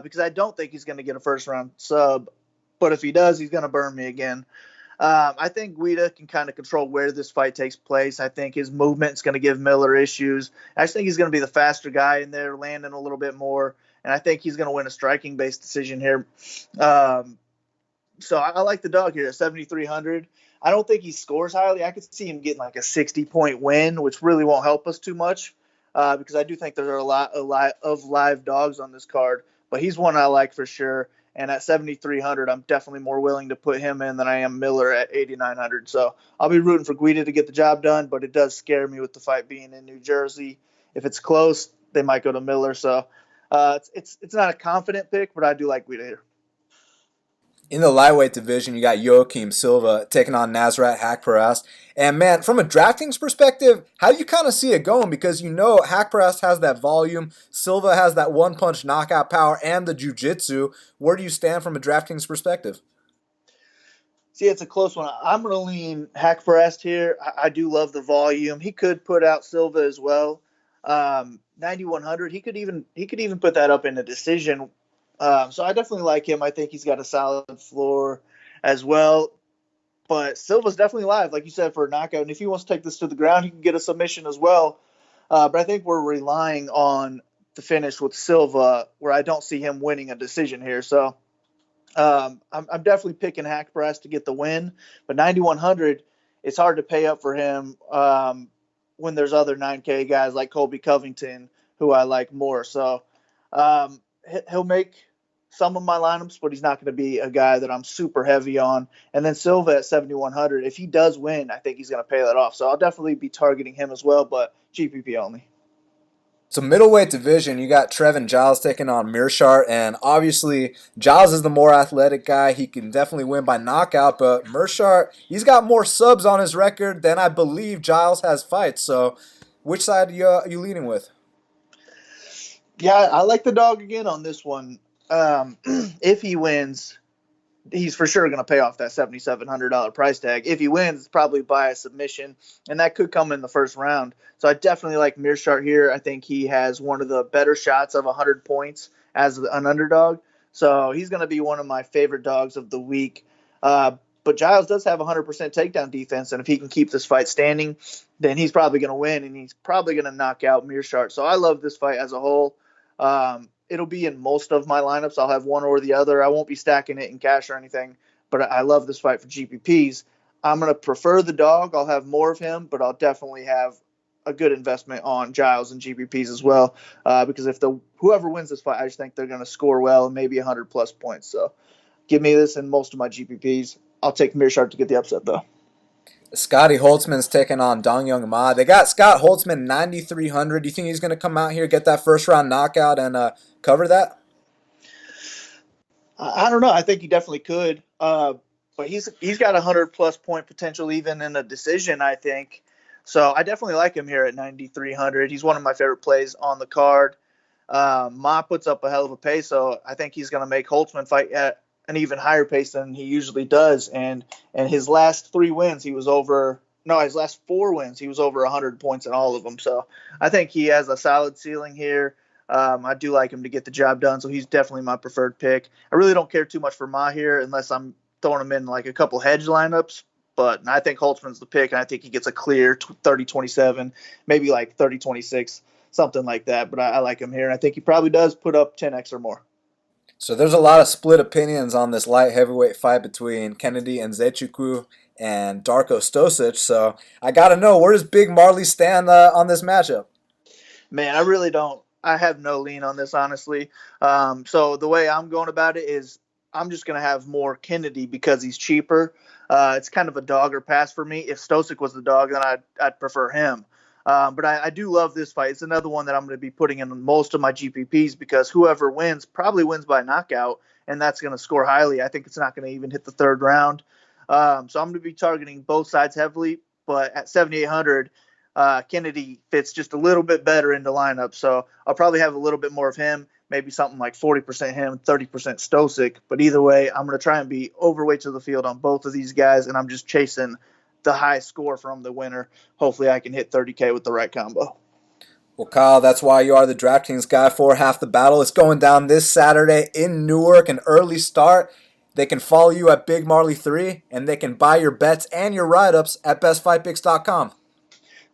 because I don't think he's going to get a first-round sub. But if he does, he's going to burn me again. I think Guida can kind of control where this fight takes place. I think his movement is going to give Miller issues. I just think he's going to be the faster guy in there, landing a little bit more. And I think he's going to win a striking-based decision here. So I like the dog here at 7,300. I don't think he scores highly. I could see him getting like a 60-point win, which really won't help us too much because I do think there are a lot of live dogs on this card. But he's one I like for sure. And at 7,300, I'm definitely more willing to put him in than I am Miller at 8,900. So I'll be rooting for Guida to get the job done, but it does scare me with the fight being in New Jersey. If it's close, they might go to Miller. So it's not a confident pick, but I do like Guida here. In the lightweight division, you got Joaquim Silva taking on Nasrat Haqparast. And man, from a DraftKings perspective, how do you kind of see it going? Because you know Haqparast has that volume, Silva has that one-punch knockout power and the jiu-jitsu. Where do you stand from a DraftKings perspective? See, it's a close one. I'm going to lean Haqparast here. I do love the volume. He could put out Silva as well. 9,100. He could even put that up in a decision. So I definitely like him. I think he's got a solid floor as well. But Silva's definitely live, like you said, for a knockout. And if he wants to take this to the ground, he can get a submission as well. But I think we're relying on the finish with Silva, where I don't see him winning a decision here. So I'm definitely picking Haqparast to get the win. But 9,100, it's hard to pay up for him when there's other 9K guys like Colby Covington, who I like more. So he'll make some of my lineups, but he's not going to be a guy that I'm super heavy on. And then Silva at 7,100. If he does win, I think he's going to pay that off. So I'll definitely be targeting him as well, but GPP only. So middleweight division, you got Trevin Giles taking on Meerschaert, and obviously Giles is the more athletic guy. He can definitely win by knockout, but Meerschaert, he's got more subs on his record than I believe Giles has fights. So which side are you leaning with? Yeah, I like the dog again on this one. If he wins, he's for sure going to pay off that $7,700 price tag. If he wins, it's probably by a submission, and that could come in the first round. So I definitely like Meerschaert here. I think he has one of the better shots of 100 points as an underdog. So he's going to be one of my favorite dogs of the week. But Giles does have 100% takedown defense, and if he can keep this fight standing, then he's probably going to win, and he's probably going to knock out Meerschaert. So I love this fight as a whole. It'll be in most of my lineups. I'll have one or the other. I won't be stacking it in cash or anything, but I love this fight for GPPs. I'm going to prefer the dog. I'll have more of him, but I'll definitely have a good investment on Giles and GPPs as well, because if whoever wins this fight, I just think they're going to score well and maybe 100-plus points. So give me this in most of my GPPs. I'll take Meerschaert to get the upset, though. Scotty Holtzman's taking on Dong Young Ma. They got Scott Holtzman 9,300. Do you think he's going to come out here, get that first round knockout, and cover that? I don't know. I think he definitely could. But he's got 100-plus point potential even in a decision, I think. So I definitely like him here at 9,300. He's one of my favorite plays on the card. Ma puts up a hell of a pace, so I think he's going to make Holtzman fight at an even higher pace than he usually does. And his last 3 wins, his last 4 wins, he was over 100 points in all of them. So I think he has a solid ceiling here. I do like him to get the job done, so he's definitely my preferred pick. I really don't care too much for Ma here unless I'm throwing him in like a couple hedge lineups. But I think Holtzman's the pick, and I think he gets a clear 30-27, maybe like 30-26, something like that. But I like him here, and I think he probably does put up 10x or more. So there's a lot of split opinions on this light heavyweight fight between Kennedy and Nzechukwu and Darko Stosic. So I got to know, where does Big Marley stand on this matchup? Man, I really don't. I have no lean on this, honestly. So the way I'm going about it is I'm just going to have more Kennedy because he's cheaper. It's kind of a dog or pass for me. If Stosic was the dog, then I'd prefer him. But I do love this fight. It's another one that I'm going to be putting in most of my GPPs because whoever wins probably wins by knockout, and that's going to score highly. I think it's not going to even hit the third round. So I'm going to be targeting both sides heavily, but at 7,800, Kennedy fits just a little bit better into lineup. So I'll probably have a little bit more of him, maybe something like 40% him, 30% Stosic. But either way, I'm going to try and be overweight to the field on both of these guys, and I'm just chasing the high score from the winner. Hopefully I can hit 30K with the right combo. Well, Kyle, that's why you are the DraftKings guy for Half the Battle. It's going down this Saturday in Newark, an early start. They can follow you at Big Marley 3, and they can buy your bets and your write-ups at bestfightpicks.com.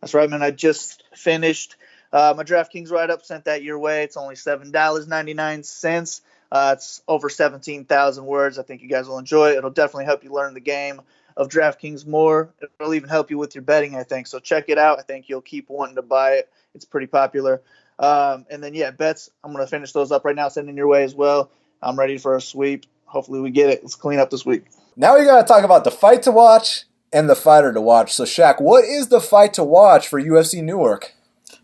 That's right, man. I just finished my DraftKings write-up, sent that your way. It's only $7.99. It's over 17,000 words. I think you guys will enjoy it. It'll definitely help you learn the game of DraftKings more. It'll even help you with your betting, I think. So check it out. I think you'll keep wanting to buy it. It's pretty popular. And then, bets, I'm going to finish those up right now, sending your way as well. I'm ready for a sweep. Hopefully we get it. Let's clean up this week. Now we got to talk about the fight to watch and the fighter to watch. So, Shaq, what is the fight to watch for UFC Newark?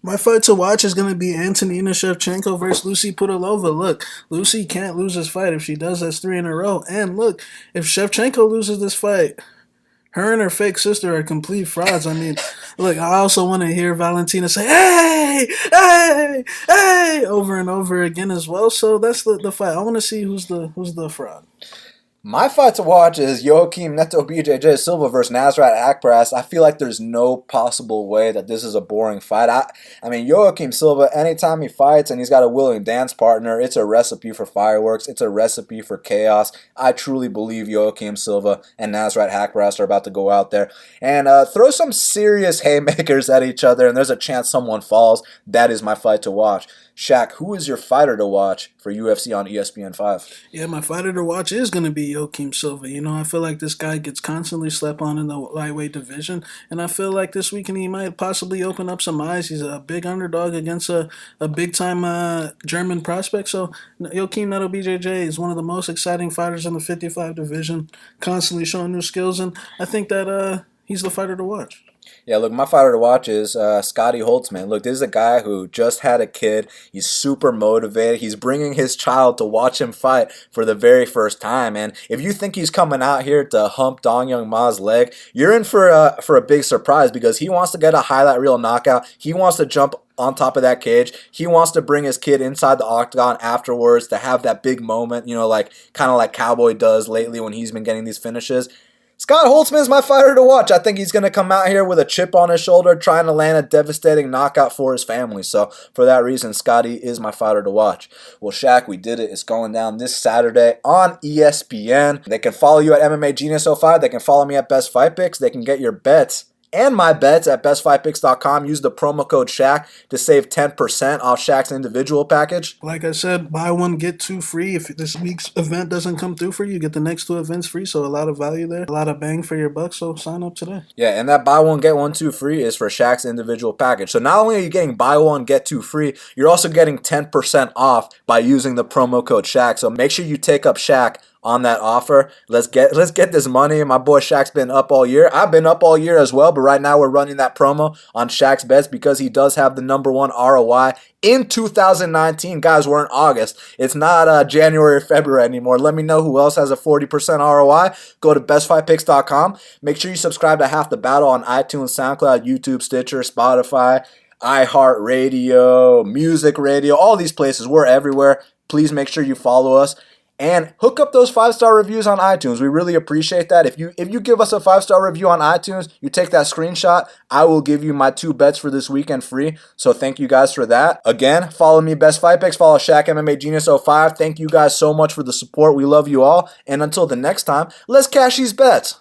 My fight to watch is going to be Antonina Shevcheno versus Lucie Pudilova. Look, Lucie can't lose this fight. If she does, that's 3 in a row. And look, if Shevcheno loses this fight, her and her fake sister are complete frauds. I mean, look, I also want to hear Valentina say, hey, hey, hey, over and over again as well. So that's the fight. I want to see who's the fraud. My fight to watch is Joaquim Neto BJJ Silva versus Nasrat Akbaras. I feel like there's no possible way that this is a boring fight. I mean, Joaquim Silva, anytime he fights and he's got a willing dance partner, it's a recipe for fireworks. It's a recipe for chaos. I truly believe Joaquim Silva and Nasrat Akbaras are about to go out there and throw some serious haymakers at each other, and there's a chance someone falls. That is my fight to watch. Shaq, who is your fighter to watch for UFC on ESPN 5? Yeah, my fighter to watch is going to be be Joaquim Silva. You know, I feel like this guy gets constantly slept on in the lightweight division, and I feel like this weekend he might possibly open up some eyes. He's a big underdog against a big time German prospect. So Joaquim Neto BJJ is one of the most exciting fighters in the 55 division, constantly showing new skills, and I think that he's the fighter to watch. Yeah, look, my fighter to watch is Scotty Holtzman. Look, this is a guy who just had a kid. He's super motivated. He's bringing his child to watch him fight for the very first time. And if you think he's coming out here to hump Dong Young Ma's leg, you're in for a big surprise, because he wants to get a highlight reel knockout. He wants to jump on top of that cage. He wants to bring his kid inside the octagon afterwards to have that big moment, you know, like kind of like Cowboy does lately when he's been getting these finishes. Scott Holtzman is my fighter to watch. I think he's going to come out here with a chip on his shoulder trying to land a devastating knockout for his family. So for that reason, Scotty is my fighter to watch. Well, Shaq, we did it. It's going down this Saturday on ESPN. They can follow you at MMA Genius 05. They can follow me at Best Fight Picks. They can get your bets and my bets at bestfightpicks.com. Use the promo code Shaq to save 10% off Shaq's individual package. Like I said, buy one, get two free. If this week's event doesn't come through for you, you get the next two events free. So a lot of value there, a lot of bang for your buck. So sign up today. Yeah, and that buy one, get one, two free is for Shaq's individual package. So not only are you getting buy one, get two free, you're also getting 10% off by using the promo code Shaq. So make sure you take up Shaq on that offer. Let's get this money. My boy Shaq's been up all year. I've been up all year as well, but right now we're running that promo on Shaq's bets because he does have the #1 ROI in 2019. Guys, we're in August. It's not January or February anymore. Let me know who else has a 40% ROI. Go to bestfightpicks.com. Make sure you subscribe to Half the Battle on iTunes, SoundCloud, YouTube, Stitcher, Spotify, iHeartRadio, Music Radio, all these places. We're everywhere. Please make sure you follow us. And hook up those 5-star reviews on iTunes. We really appreciate that. If you give us a 5-star review on iTunes, you take that screenshot, I will give you my 2 bets for this weekend free. So thank you guys for that. Again, follow me, Best Fight Picks. Follow Shaq MMA Genius 05. Thank you guys so much for the support. We love you all. And until the next time, let's cash these bets.